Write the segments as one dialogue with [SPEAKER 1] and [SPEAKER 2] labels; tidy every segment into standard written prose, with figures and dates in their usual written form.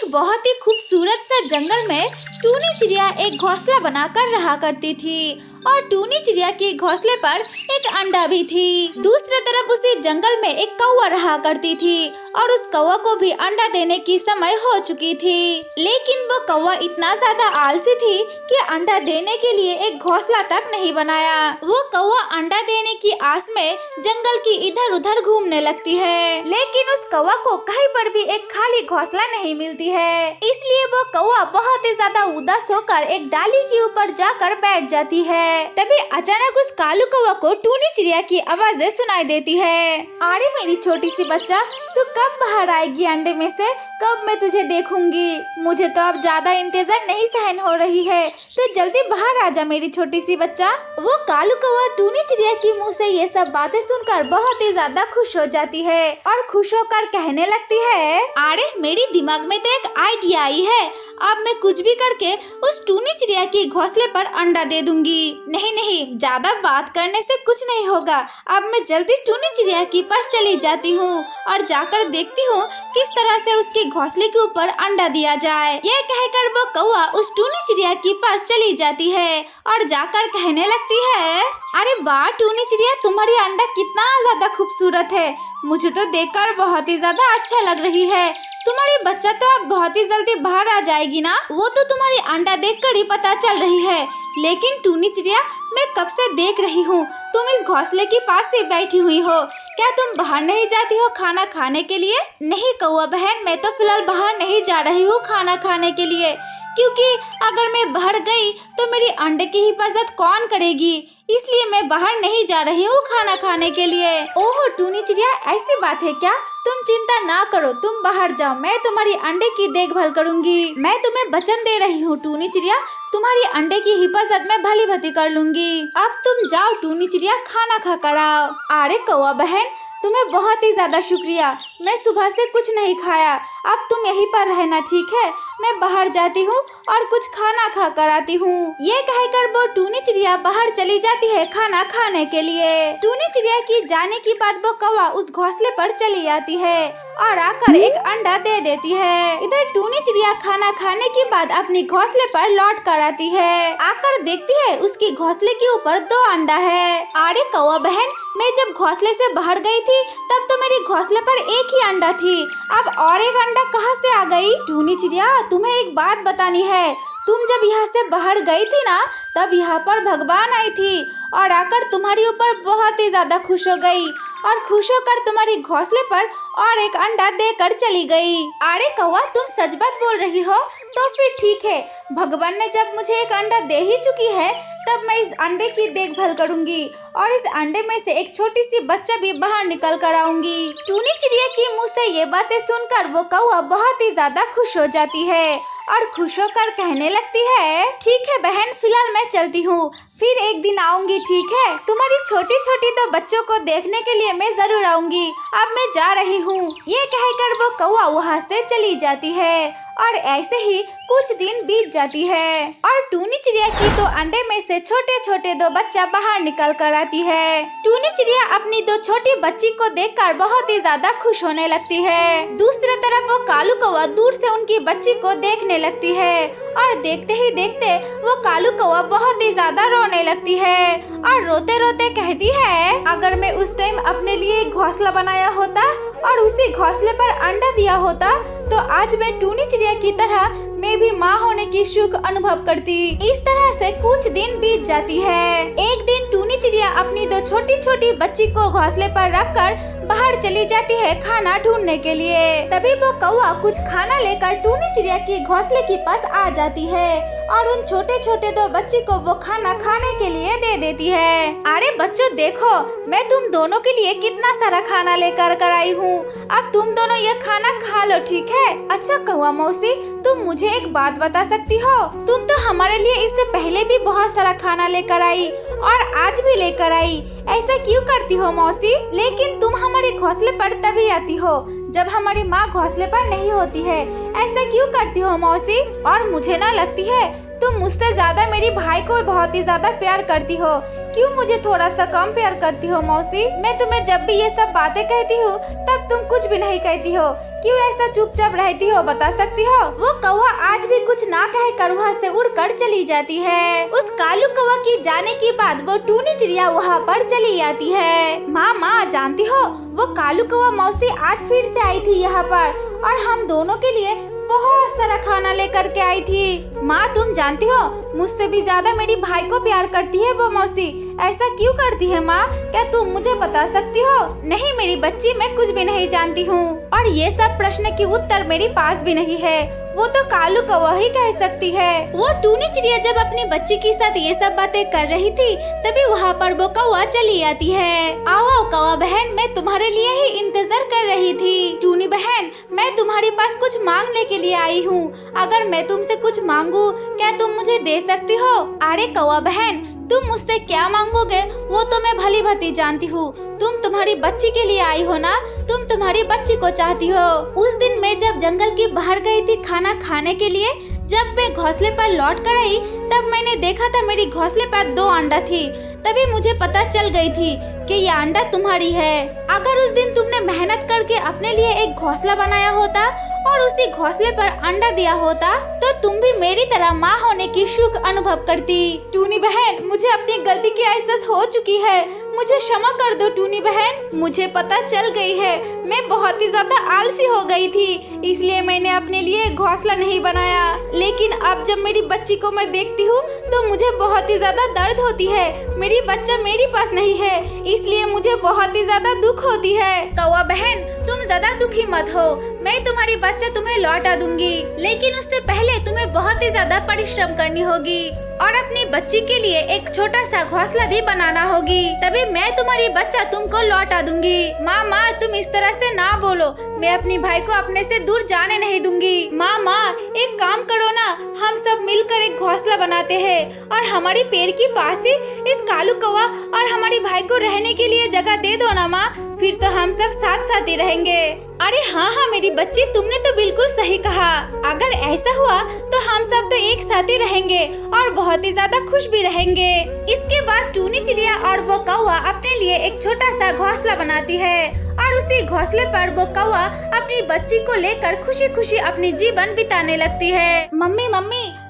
[SPEAKER 1] बहुत ही खूबसूरत सा जंगल में टूनी चिड़िया एक घोंसला बनाकर रहा करती थी और टूनी चिड़िया के घोंसले पर एक अंडा भी थी। दूसरी तरफ उसी जंगल में एक कौवा रहा करती थी और उस कौवा को भी अंडा देने की समय हो चुकी थी, लेकिन वो कौवा इतना ज्यादा आलसी थी कि अंडा देने के लिए एक घोंसला तक नहीं बनाया। वो कौवा अंडा देने की आस में जंगल की इधर उधर घूमने लगती है, लेकिन उस कौवा को कहीं पर भी एक खाली घोंसला नहीं मिलती है। इसलिए वो कौवा बहुत ही ज्यादा उदास होकर एक डाली के ऊपर जाकर बैठ जाती है। तभी अचानक उस कालू कौवा को टूनी चिड़िया की आवाज़ें सुनाई देती है। अरे मेरी छोटी सी बच्चा, तू कब बाहर आएगी अंडे में से? कब मैं तुझे देखूंगी? मुझे तो अब ज्यादा इंतजार नहीं सहन हो रही है, तो जल्दी बाहर आ जा मेरी छोटी सी बच्चा। वो कालू कौवा टूनी चिड़िया की मुंह से ये सब बातें सुनकर बहुत ही ज्यादा खुश हो जाती है और खुश होकर कहने लगती है, अरे मेरी दिमाग में तो एक आइडिया आई है। अब मैं कुछ भी करके उस टूनी चिड़िया के घोंसले पर अंडा दे दूंगी। नहीं, ज्यादा बात करने से कुछ नहीं होगा। अब मैं जल्दी टूनी चिड़िया के पास चली जाती हूँ और जाकर देखती हूँ किस तरह से उसके घोंसले के ऊपर अंडा दिया जाए। यह कहकर वो कौवा उस टूनी चिड़िया के पास चली जाती है और जाकर कहने लगती है, अरे वाह टूनी चिड़िया, तुम्हारी अंडा कितना ज्यादा खूबसूरत है। मुझे तो देखकर बहुत ही ज्यादा अच्छा लग रही है। तुम्हारी बच्चा तो अब बहुत ही जल्दी बाहर आ जाएगी ना? वो तो तुम्हारी अंडा देखकर ही पता चल रही है। लेकिन टूनी चिड़िया, मैं कब से देख रही हूँ तुम इस घोंसले के पास ही बैठी हुई हो। क्या तुम बाहर नहीं जाती हो खाना खाने के लिए? नहीं कौवा बहन, मैं तो फिलहाल बाहर नहीं जा रही हूँ खाना खाने के लिए, क्योंकि अगर मैं बाहर गई तो मेरी अंडे की हिफाजत कौन करेगी? इसलिए मैं बाहर नहीं जा रही हूँ खाना खाने के लिए। ओहो टूनी चिड़िया, ऐसी बात है क्या? तुम चिंता ना करो, तुम बाहर जाओ, मैं तुम्हारी अंडे की देखभाल करूंगी। मैं तुम्हें वचन दे रही हूँ टूनी चिड़िया, तुम्हारी अंडे की हिफाजत मैं भली भांति कर लूंगी। अब तुम जाओ टूनी चिड़िया, खाना खा कर आओ। अरे कौवा बहन, तुम्हें बहुत ही ज्यादा शुक्रिया। मैं सुबह से कुछ नहीं खाया, अब तुम यहीं पर रहना, ठीक है? मैं बाहर जाती हूँ और कुछ खाना खा कर आती हूँ। ये कहकर वो टूनी चिड़िया बाहर चली जाती है खाना खाने के लिए। टूनी चिड़िया की जाने के बाद वो कौवा उस घोंसले पर चली आती है और आकर एक अंडा दे देती है। इधर टूनी चिड़िया खाना खाने के बाद अपनी घोंसले पर लौट कर आती है। आकर देखती है उसके घोंसले के ऊपर 2 अंडा है। अरे कौवा बहन, मैं जब घोंसले से बाहर गई थी तब तो मेरे घोंसले पर एक ही अंडा थी, अब और एक अंडा कहाँ से आ गई? टूनी चिड़िया, तुम्हें एक बात बतानी है। तुम जब यहाँ से बाहर गई थी ना, तब यहाँ पर भगवान आई थी और आकर तुम्हारे ऊपर बहुत ही ज्यादा खुश हो गई और खुश होकर तुम्हारी घोंसले पर और एक अंडा देकर चली गई। अरे कौवा, तुम सच बात बोल रही हो? तो फिर ठीक है, भगवान ने जब मुझे एक अंडा दे ही चुकी है, तब मैं इस अंडे की देखभाल करूंगी और इस अंडे में से एक छोटी सी बच्चा भी बाहर निकल कर आऊंगी। टूनी चिड़िया की मुंह से ये बातें सुनकर वो कौवा बहुत ही ज्यादा खुश हो जाती है और खुश होकर कहने लगती है, ठीक है बहन, फिलहाल मैं चलती हूँ, फिर एक दिन आऊंगी, ठीक है? तुम्हारी छोटी छोटी 2 बच्चों को देखने के लिए मैं जरूर आऊंगी। अब मैं जा रही हूँ। ये कहकर वो कौवा वहाँ से चली जाती है और ऐसे ही कुछ दिन बीत जाती है और टूनी चिड़िया की 2 अंडे में से छोटे छोटे 2 बच्चा बाहर निकल कर आती है। टूनी चिड़िया अपनी 2 छोटी बच्ची को देखकर बहुत ही ज्यादा खुश होने लगती है। दूसरी तरफ वो कालू कौवा दूर से उनकी बच्ची को देखने लगती है और देखते ही देखते वो कालू कौवा बहुत ही ज्यादा रोने लगती है और रोते रोते कहती है, अगर मैं उस टाइम अपने लिए एक घोंसला बनाया होता और उसी घोंसले पर अंडा दिया होता तो आज मैं टूनी चिड़िया की तरह मैं भी माँ होने की सुख अनुभव करती। इस तरह से कुछ दिन बीत जाती है। एक दिन टूनी चिड़िया अपनी 2 छोटी छोटी बच्ची को घोंसले पर रखकर बाहर चली जाती है खाना ढूंढने के लिए। तभी वो कौवा कुछ खाना लेकर टूनी चिड़िया की घोंसले के पास आ जाती है और उन छोटे छोटे 2 बच्ची को वो खाना खाने के लिए दे देती है। अरे बच्चों देखो, मैं तुम दोनों के लिए कितना सारा खाना लेकर कर आई हूँ, अब तुम दोनों ये खाना खा लो, ठीक है? अच्छा कौवा मौसी, तुम मुझे एक बात बता सकती हो? तुम तो हमारे लिए इससे पहले भी बहुत सारा खाना लेकर आई और आज भी लेकर आई, ऐसा क्यों करती हो मौसी? लेकिन तुम हमारे घोंसले पर तभी आती हो जब हमारी माँ घोंसले पर नहीं होती है, ऐसा क्यों करती हो मौसी? और मुझे ना लगती है तुम मुझसे ज्यादा मेरी भाई को बहुत ही ज्यादा प्यार करती हो, क्यों मुझे थोड़ा सा कम प्यार करती हो मौसी? मैं तुम्हें जब भी ये सब बातें कहती हूँ तब तुम कुछ भी नहीं कहती हो, क्यों ऐसा चुपचाप रहती हो, बता सकती हो? वो कौवा आज भी कुछ ना कहे कर वहाँ से उड़कर चली जाती है। उस कालू कौवा की जाने के बाद वो टूनी चिड़िया वहाँ पर चली आती है। माँ जानती हो, वो कालू कौवा मौसी आज फिर से आई थी यहाँ पर और हम दोनों के लिए बहुत सारा खाना लेकर के आई थी। माँ तुम जानती हो, मुझसे भी ज्यादा मेरी भाई को प्यार करती है वो मौसी। ऐसा क्यों करती है माँ? क्या तुम मुझे बता सकती हो? नहीं मेरी बच्ची, मैं कुछ भी नहीं जानती हूँ और ये सब प्रश्न की उत्तर मेरे पास भी नहीं है। वो तो कालू कौवा ही कह सकती है। वो टूनी चिड़िया जब अपनी बच्ची के साथ ये सब बातें कर रही थी तभी वहाँ पर वो कौवा चली आती है। आओ कौवा बहन, मैं तुम्हारे लिए ही इंतजार कर रही थी। टूनी बहन, मैं तुम्हारे पास कुछ मांगने के लिए आई हूँ। अगर मैं तुमसे कुछ मांगू, क्या तुम मुझे दे सकती हो? अरे कौवा बहन, तुम मुझसे क्या मांगोगे वो तो मैं भली भांति जानती हूँ। तुम तुम्हारी बच्ची के लिए आई हो ना, तुम तुम्हारी बच्ची को चाहती हो। उस दिन मैं जब जंगल के बाहर गई थी खाना खाने के लिए, जब मैं घोंसले पर लौट कर आई तब मैंने देखा था मेरी घोंसले पर 2 अंडा थी। तभी मुझे पता चल गई थी कि ये अंडा तुम्हारी है। अगर उस दिन तुमने मेहनत करके अपने लिए एक घोंसला बनाया होता और उसी घोंसले पर अंडा दिया होता तो तुम भी मेरी तरह माँ होने की सुख अनुभव करती। टूनी बहन, मुझे अपनी गलती की एहसास हो चुकी है, मुझे क्षमा कर दो टूनी बहन। मुझे पता चल गई है, मैं बहुत ही ज्यादा आलसी हो गई थी, इसलिए मैंने अपने लिए घोंसला नहीं बनाया। लेकिन अब जब मेरी बच्ची को मैं देखती हूँ तो मुझे बहुत ही ज्यादा दर्द होती है। मेरी बच्चा मेरे पास नहीं है, इसलिए मुझे बहुत ही ज्यादा दुख होती है। कौवा बहन, तुम ज्यादा दुखी मत हो, मैं तुम्हारी बच्चा तुम्हें लौटा दूंगी, लेकिन उससे पहले तुम्हें बहुत ही ज्यादा परिश्रम करनी होगी और अपनी बच्ची के लिए एक छोटा सा घोंसला भी बनाना होगी, तभी मैं तुम्हारी बच्चा तुमको लौटा दूंगी। माँ तुम इस तरह से ना बोलो, मैं अपनी भाई को अपने से दूर जाने नहीं दूंगी। माँ एक काम करो ना, हम सब मिलकर एक घोंसला बनाते हैं और हमारी पेड़ के पास ही इस कालू कौवा और हमारी भाई को रहने के लिए जगह दे दो ना माँ, फिर तो हम सब साथ साथ ही रहेंगे। अरे हाँ मेरी बच्ची, तुमने तो बिल्कुल सही कहा। अगर ऐसा हुआ तो हम सब तो एक साथ ही रहेंगे और बहुत ही ज्यादा खुश भी रहेंगे। इसके बाद टूनी चिड़िया और वो कौवा अपने लिए एक छोटा सा घोंसला बनाती है और उसी घोंसले पर वो कौवा अपनी बच्ची को लेकर खुशी खुशी अपनी जीवन बिताने लगती है। मम्मी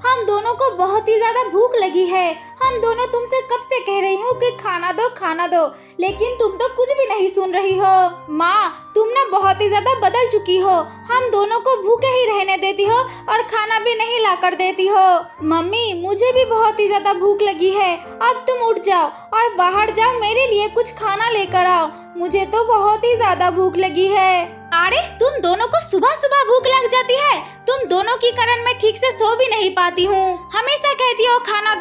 [SPEAKER 1] हम दोनों को बहुत ही ज्यादा भूख लगी है, हम दोनों तुमसे कब से कह रही हूँ कि खाना दो, लेकिन तुम तो कुछ भी नहीं सुन रही हो। माँ तुम ना बहुत ही ज्यादा बदल चुकी हो, हम दोनों को भूखे ही रहने देती हो और खाना भी नहीं ला कर देती हो। मम्मी मुझे भी बहुत ही ज्यादा भूख लगी है, अब तुम उठ जाओ और बाहर जाओ, मेरे लिए कुछ खाना लेकर आओ, मुझे तो बहुत ही ज्यादा भूख लगी है। अरे तुम दोनों को सुबह सुबह भूख लग जाती है, तुम दोनों की कारण मैं ठीक से सो भी नहीं पाती हूँ। हमेशा कहती हो खाना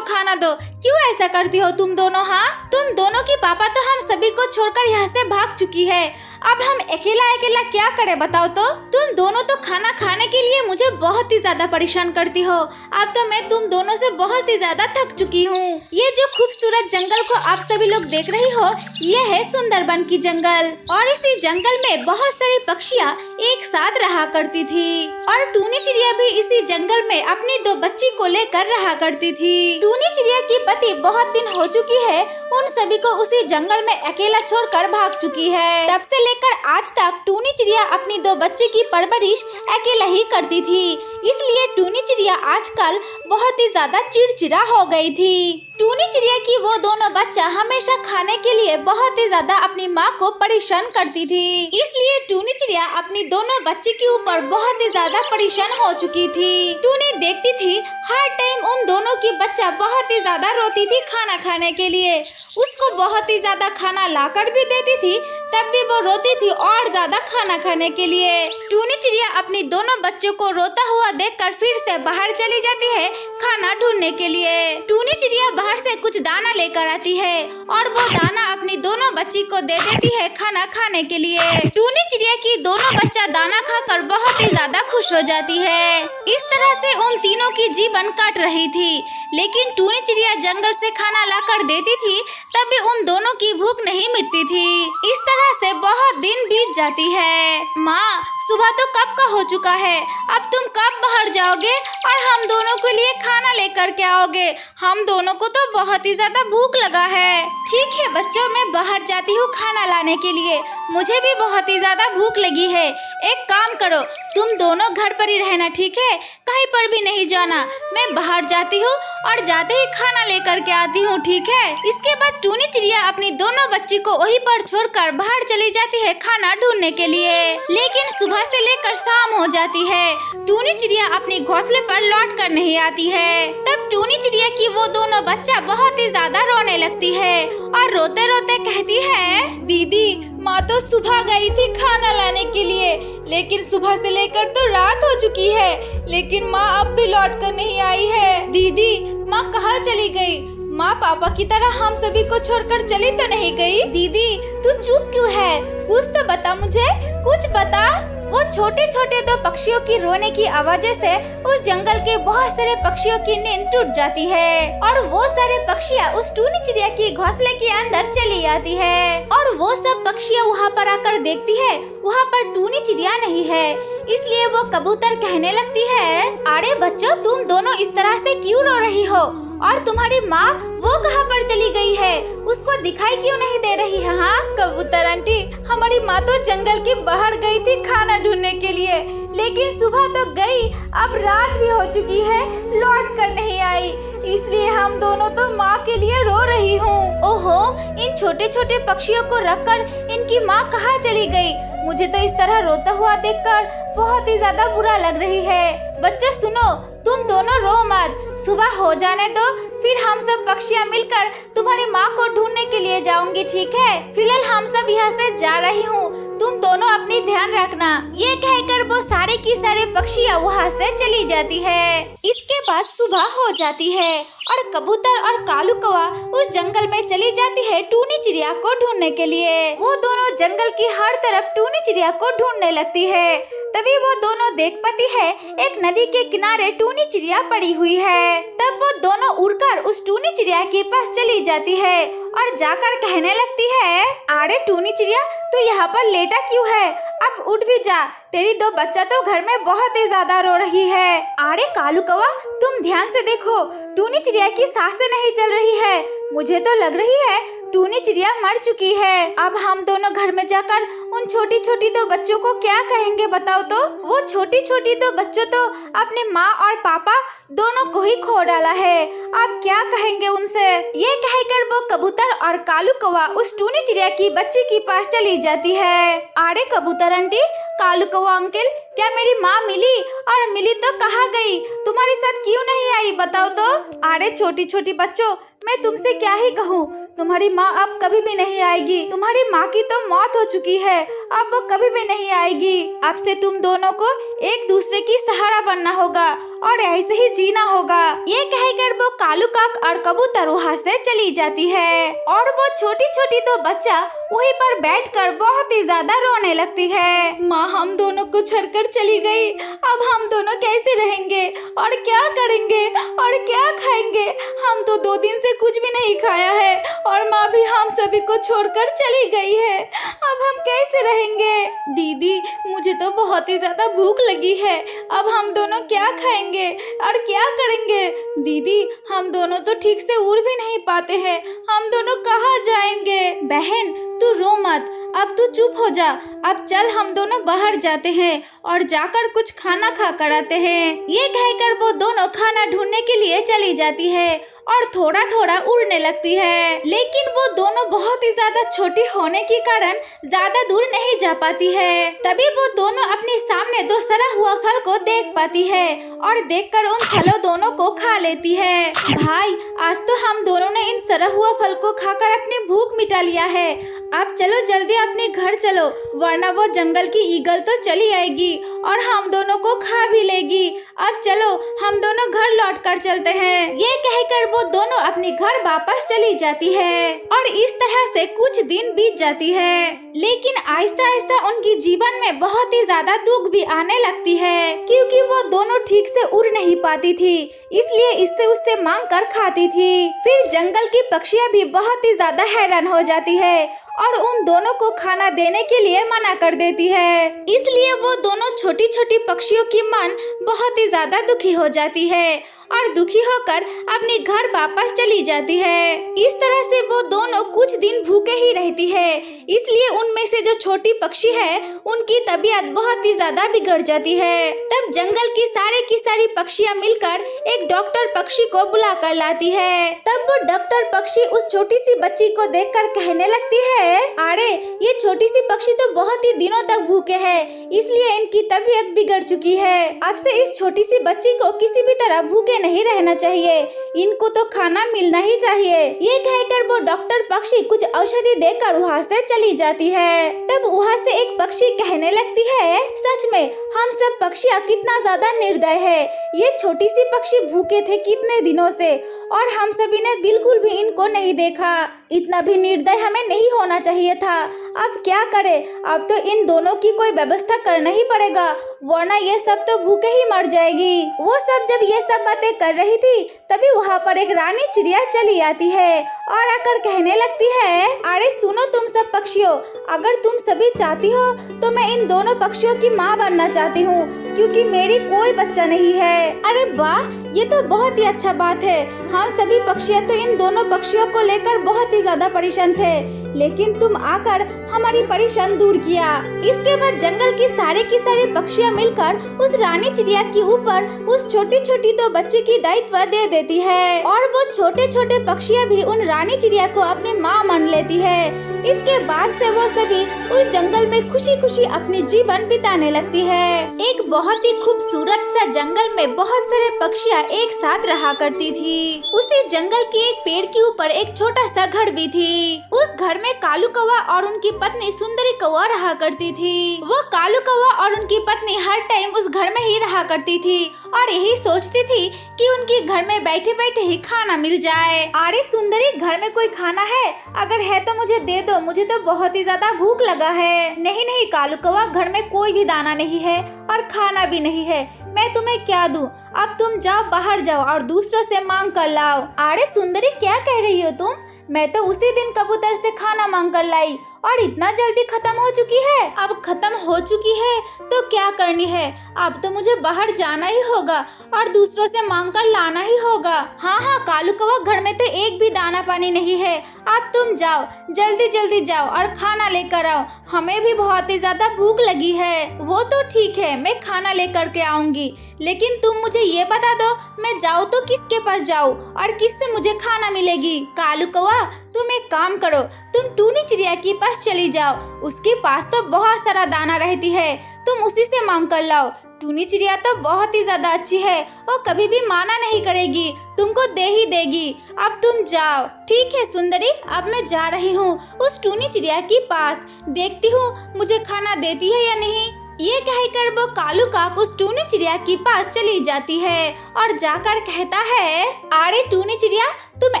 [SPEAKER 1] दो, क्यों ऐसा करती हो तुम दोनों? हाँ, तुम दोनों की पापा तो हम सभी को छोड़कर यहाँ से भाग चुकी है, अब हम अकेला क्या करें बताओ तो? तुम दोनों तो खाना खाने के लिए मुझे बहुत ही ज्यादा परेशान करती हो, अब तो मैं तुम दोनों से बहुत ही ज्यादा थक चुकी हूँ। ये जो खूबसूरत जंगल को आप सभी लोग देख रही हो, ये है सुंदरबन की जंगल और इसी जंगल में बहुत सारी पक्षियाँ एक साथ रहा करती थी और टूनी चिड़िया भी इसी जंगल में अपनी 2 बच्ची को लेकर रहा करती थी। टूनी चिड़िया की पति बहुत दिन हो चुकी है, उन सभी को उसी जंगल में अकेला छोड़कर भाग चुकी है। तब से लेकर आज तक टूनी चिड़िया अपनी 2 बच्चे की परवरिश अकेला ही करती थी, इसलिए टूनी चिड़िया आजकल बहुत ही ज्यादा चिड़चिड़ा हो गई थी। टूनी चिड़िया की वो दोनों बच्चा हमेशा खाने के लिए बहुत ही ज्यादा अपनी माँ को परेशान करती थी, इसलिए टूनी चिड़िया अपनी दोनों बच्ची के ऊपर बहुत ही ज्यादा परेशान हो चुकी थी। टूनी देखती थी हर टाइम उन दोनों की बच्चा बहुत ही ज्यादा रोती थी खाना खाने के लिए, उसको बहुत ही ज्यादा खाना लाकर भी देती थी, तब भी वो रोती थी और ज्यादा खाना खाने के लिए। टूनी चिड़िया अपनी दोनों बच्चों को रोता हुआ देखकर फिर से बाहर चली जाती है खाना ढूंढने के लिए। टूनी चिड़िया बाहर से कुछ दाना लेकर आती है और वो दाना अपनी दोनों बच्ची को दे देती है खाना खाने के लिए। टूनी चिड़िया की दोनों बच्चा दाना खाकर बहुत ही ज्यादा खुश हो जाती है। इस तरह से उन तीनों की जीवन कट रही थी, लेकिन टूनी चिड़िया जंगल से खाना लाकर देती थी, तब भी उन दोनों की भूख नहीं मिटती थी। इस तरह से बहुत दिन बीत जाती है। माँ सुबह तो कब का हो चुका है, अब तुम कब बाहर जाओगे और और हम दोनों के लिए खाना लेकर के आओगे? हम दोनों को तो बहुत ही ज्यादा भूख लगा है। ठीक है बच्चों, मैं बाहर जाती हूँ खाना लाने के लिए, मुझे भी बहुत ही ज्यादा भूख लगी है। एक काम करो, तुम दोनों घर पर ही रहना, ठीक है? कहीं पर भी नहीं जाना। मैं बाहर जाती हूँ और जाते ही खाना लेकर के आती हूँ, ठीक है? इसके बाद टूनी चिड़िया अपनी दोनों बच्ची को वहीं पर छोड़कर बाहर चली जाती है खाना ढूंढने के लिए। लेकिन सुबह से लेकर शाम हो जाती है, टूनी चिड़िया अपने घोंसले पर लौट कर नहीं आती है। तब टूनी चिड़िया की वो दोनों बच्चा बहुत ही ज्यादा रोने लगती है और रोते रोते कहती है, दीदी माँ तो सुबह गई थी खाना लाने के लिए, लेकिन सुबह से लेकर तो रात हो चुकी है, लेकिन माँ अब भी लौट कर नहीं आई है। दीदी माँ कहाँ चली गई? माँ पापा की तरह हम सभी को छोड़कर चली तो नहीं गई? दीदी तू चुप क्यों है? कुछ तो बता मुझे, कुछ बता। वो छोटे छोटे दो पक्षियों की रोने की आवाज़ें से उस जंगल के बहुत सारे पक्षियों की नींद टूट जाती है और वो सारे पक्षियाँ उस टूनी चिड़िया की घोंसले के अंदर चली जाती है। और वो सब पक्षियाँ वहाँ पर आकर देखती है, वहाँ पर टूनी चिड़िया नहीं है। इसलिए वो कबूतर कहने लगती है, अरे बच्चों तुम दोनों इस तरह से क्यों रो रही हो? और तुम्हारी माँ वो कहाँ पर चली गई है? उसको दिखाई क्यों नहीं दे रही है? हाँ कबूतर आंटी, हमारी माँ तो जंगल के बाहर गई थी खाना ढूंढने के लिए, लेकिन सुबह तो गई, अब रात भी हो चुकी है, लौट कर नहीं आई, इसलिए हम दोनों तो माँ के लिए रो रही हूँ। ओहो, इन छोटे छोटे पक्षियों को रखकर इनकी माँ कहाँ चली गई? मुझे तो इस तरह रोता हुआ देखकर बहुत ही ज्यादा बुरा लग रही है। बच्चों सुनो, तुम दोनों रो मत, सुबह हो जाने दो, फिर हम सब पक्षियाँ मिलकर तुम्हारी माँ को ढूंढने के लिए जाऊंगी, ठीक है? फिलहाल हम सब यहाँ से जा रही हूँ, तुम दोनों अपनी ध्यान रखना। ये कहकर वो सारे की सारे पक्षियाँ वहाँ से चली जाती है। इसके बाद सुबह हो जाती है और कबूतर और कालू कौवा उस जंगल में चली जाती है टूनी चिड़िया को ढूंढने के लिए। वो दोनों जंगल की हर तरफ टूनी चिड़िया को ढूंढने लगती है। तभी वो दोनों देख पाती है एक नदी के किनारे टूनी चिड़िया पड़ी हुई है। तब वो दोनों उड़कर उस टूनी चिड़िया के पास चली जाती है और जाकर कहने लगती है, अरे टूनी चिड़िया तू यहाँ पर लेटा क्यों है? अब उठ भी जा, तेरी दो बच्चा तो घर में बहुत ही ज्यादा रो रही है। अरे कालू कौवा तुम ध्यान से देखो, टूनी चिड़िया की सांसें नहीं चल रही है, मुझे तो लग रही है टूनी चिड़िया मर चुकी है। अब हम दोनों घर में जाकर उन छोटी छोटी दो बच्चों को क्या कहेंगे बताओ तो? वो छोटी छोटी दो बच्चों तो अपने माँ और पापा दोनों को ही खो डाला है, अब क्या कहेंगे उनसे? ये कहकर वो कबूतर और कालू कौवा उस टूनी चिड़िया की बच्ची के पास चली जाती है। अरे कबूतर आंटी, कालू कौवा अंकल, क्या मेरी माँ मिली? और मिली तो कहाँ गई? तुम्हारे साथ क्यों नहीं आई बताओ तो? अरे छोटी छोटी बच्चों, मैं तुमसे क्या ही कहूँ, तुम्हारी माँ अब कभी भी नहीं आएगी। तुम्हारी माँ की तो मौत हो चुकी है, अब वो कभी भी नहीं आएगी। अब से तुम दोनों को एक दूसरे की सहारा बनना होगा और ऐसे ही जीना होगा। ये कहकर वो कालू काक और कबूतर वहाँ से चली जाती है और वो छोटी छोटी दो बच्चा वहीं पर बैठकर बहुत ही ज्यादा रोने लगती है। माँ हम दोनों को छोड़कर चली गई, अब हम दोनों कैसे रहेंगे और क्या करेंगे और क्या खाएंगे? हम तो 2 दिन से कुछ भी नहीं खाया है और माँ भी हम सभी को छोड़कर चली गई है, अब हम कैसे रहेंगे? दीदी मुझे तो बहुत ही ज्यादा भूख लगी है, अब हम दोनों क्या खाएंगे और क्या करेंगे? दीदी हम दोनों तो ठीक से उड़ भी नहीं पाते हैं, हम दोनों कहाँ जाएंगे? बहन तू रो मत, अब तू चुप हो जा, अब चल हम दोनों बाहर जाते हैं और जाकर कुछ खाना खा कर आते हैं। ये कहकर वो दोनों खाना ढूंढने के लिए चली जाती है और थोड़ा थोड़ा उड़ने लगती है, लेकिन वो दोनों बहुत ही ज्यादा छोटी होने के कारण ज्यादा दूर नहीं जा पाती है। तभी वो दोनों अपने सामने 2 सड़ा हुआ फल को देख पाती है और देखकर उन फलों दोनों को खा लेती है। भाई आज तो हम दोनों ने इन सड़ा हुआ फल को खाकर अपनी भूख मिटा लिया है, अब चलो जल्दी अपने घर चलो, वरना वो जंगल की ईगल तो चली आएगी और हम दोनों को खा भी लेगी। अब चलो हम दोनों घर लौट कर चलते हैं। ये कहकर वो दोनों अपने घर वापस चली जाती है और इस तरह से कुछ दिन बीत जाती है, लेकिन आहिस्ता आहिस्ता उनकी जीवन में बहुत ही ज्यादा दुख भी आने लगती है, क्योंकि वो दोनों ठीक से उड़ नहीं पाती थी, इसलिए इससे उससे मांग कर खाती थी। फिर जंगल की पक्षियाँ भी बहुत ही ज्यादा हैरान हो जाती है और उन दोनों को खाना देने के लिए मना कर देती है। इसलिए वो दोनों छोटी छोटी पक्षियों की मन बहुत ही ज्यादा दुखी हो जाती है और दुखी होकर अपने घर वापस चली जाती है। इस तरह से वो दोनों कुछ दिन भूखे ही रहती है। इसलिए उनमें से जो छोटी पक्षी है उनकी तबीयत बहुत ही ज्यादा बिगड़ जाती है। तब जंगल की सारी पक्षियां मिलकर एक डॉक्टर पक्षी को बुला कर लाती है। तब वो डॉक्टर पक्षी उस छोटी सी बच्ची को देखकर कहने लगती है, अरे ये छोटी सी पक्षी तो बहुत ही दिनों तक भूखे है, इसलिए इनकी तबीयत बिगड़ चुकी है। अब से इस छोटी सी बच्ची को किसी भी तरह भूखे नहीं रहना चाहिए, इनको तो खाना मिलना ही चाहिए। ये कहकर वो डॉक्टर पक्षी कुछ औषधि देकर वहाँ से चली जाती है। तब वहाँ से एक पक्षी कहने लगती है, सच में हम सब पक्षियाँ कितना ज्यादा निर्दय है। ये छोटी सी पक्षी भूखे थे कितने दिनों से और हम सभी ने बिल्कुल भी इनको नहीं देखा। इतना भी निर्दय हमें नहीं होना चाहिए था। अब क्या करें, अब तो इन दोनों की कोई व्यवस्था करना ही पड़ेगा, वरना ये सब तो भूखे ही मर जाएगी। वो सब जब ये सब बातें कर रही थी तभी वहाँ पर एक रानी चिड़िया चली आती है और आकर कहने लगती है, अरे सुनो तुम सब पक्षियों, अगर तुम सभी चाहती हो तो मैं इन दोनों पक्षियों की माँ बनना चाहती हूँ, क्योंकि मेरी कोई बच्चा नहीं है। अरे वाह, ये तो बहुत ही अच्छा बात है। हम सभी पक्षियाँ तो इन दोनों पक्षियों को लेकर बहुत ही ज्यादा परेशान थे, लेकिन तुम आकर हमारी परेशान दूर किया। इसके बाद जंगल की सारी पक्षियाँ मिलकर उस रानी चिड़िया के ऊपर उस छोटी छोटी दो बच्चे की दायित्व दे देती है और वो छोटे छोटे पक्षियाँ भी उन रानी चिड़िया को अपनी माँ मान लेती है। इसके बाद से वो सभी उस जंगल में खुशी खुशी अपनी जीवन बिताने लगती है। एक बहुत ही खूबसूरत सा जंगल में बहुत सारे पक्षियाँ एक साथ रहा करती थी। उसी जंगल के एक पेड़ के ऊपर एक छोटा सा घर भी थी। उस घर में कालू कौवा और उनकी पत्नी सुंदरी कौवा रहा करती थी। वो कालू कौवा और उनकी पत्नी हर टाइम उस घर में ही रहा करती थी और यही सोचती थी कि उनके घर में बैठे बैठे ही खाना मिल जाए। अरे सुंदरी, घर में कोई खाना है? अगर है तो मुझे दे दो, मुझे तो बहुत ही ज्यादा भूख लगा है। नहीं नहीं कालू कौवा, घर में कोई भी दाना नहीं है और खाना भी नहीं है, मैं तुम्हें क्या दूं? अब तुम जाओ, बाहर जाओ और दूसरों से मांग कर लाओ। अरे सुंदरी, क्या कह रही हो तुम? मैं तो उसी दिन कबूतर से खाना मांग कर लाई और इतना जल्दी खत्म हो चुकी है। अब खत्म हो चुकी है तो क्या करनी है, अब तो मुझे बाहर जाना ही होगा और दूसरों से मांग कर लाना ही होगा। हाँ हाँ कालू कौवा, घर में तो एक भी दाना पानी नहीं है। अब तुम जाओ, जल्दी जल्दी जाओ और खाना लेकर आओ, हमें भी बहुत ही ज्यादा भूख लगी है। वो तो ठीक है, मैं खाना लेकर के आऊंगी, लेकिन तुम मुझे ये बता दो मैं जाऊँ तो किसके पास जाऊँ और किससे मुझे खाना मिलेगी? कालू कौवा, तुम एक काम करो, तुम टूनी चिड़िया के पास चली जाओ, उसके पास तो बहुत सारा दाना रहती है, तुम उसी से मांग कर लाओ। टूनी चिड़िया तो बहुत ही ज्यादा अच्छी है, वो कभी भी माना नहीं करेगी, तुमको दे ही देगी। अब तुम जाओ। ठीक है सुंदरी, अब मैं जा रही हूँ उस टूनी चिड़िया के पास, देखती हूँ मुझे खाना देती है या नहीं। ये कहकर वो कालू काक उस टूनी चिड़िया के पास चली जाती है और जाकर कहता है, अरे टूनी चिड़िया, तुम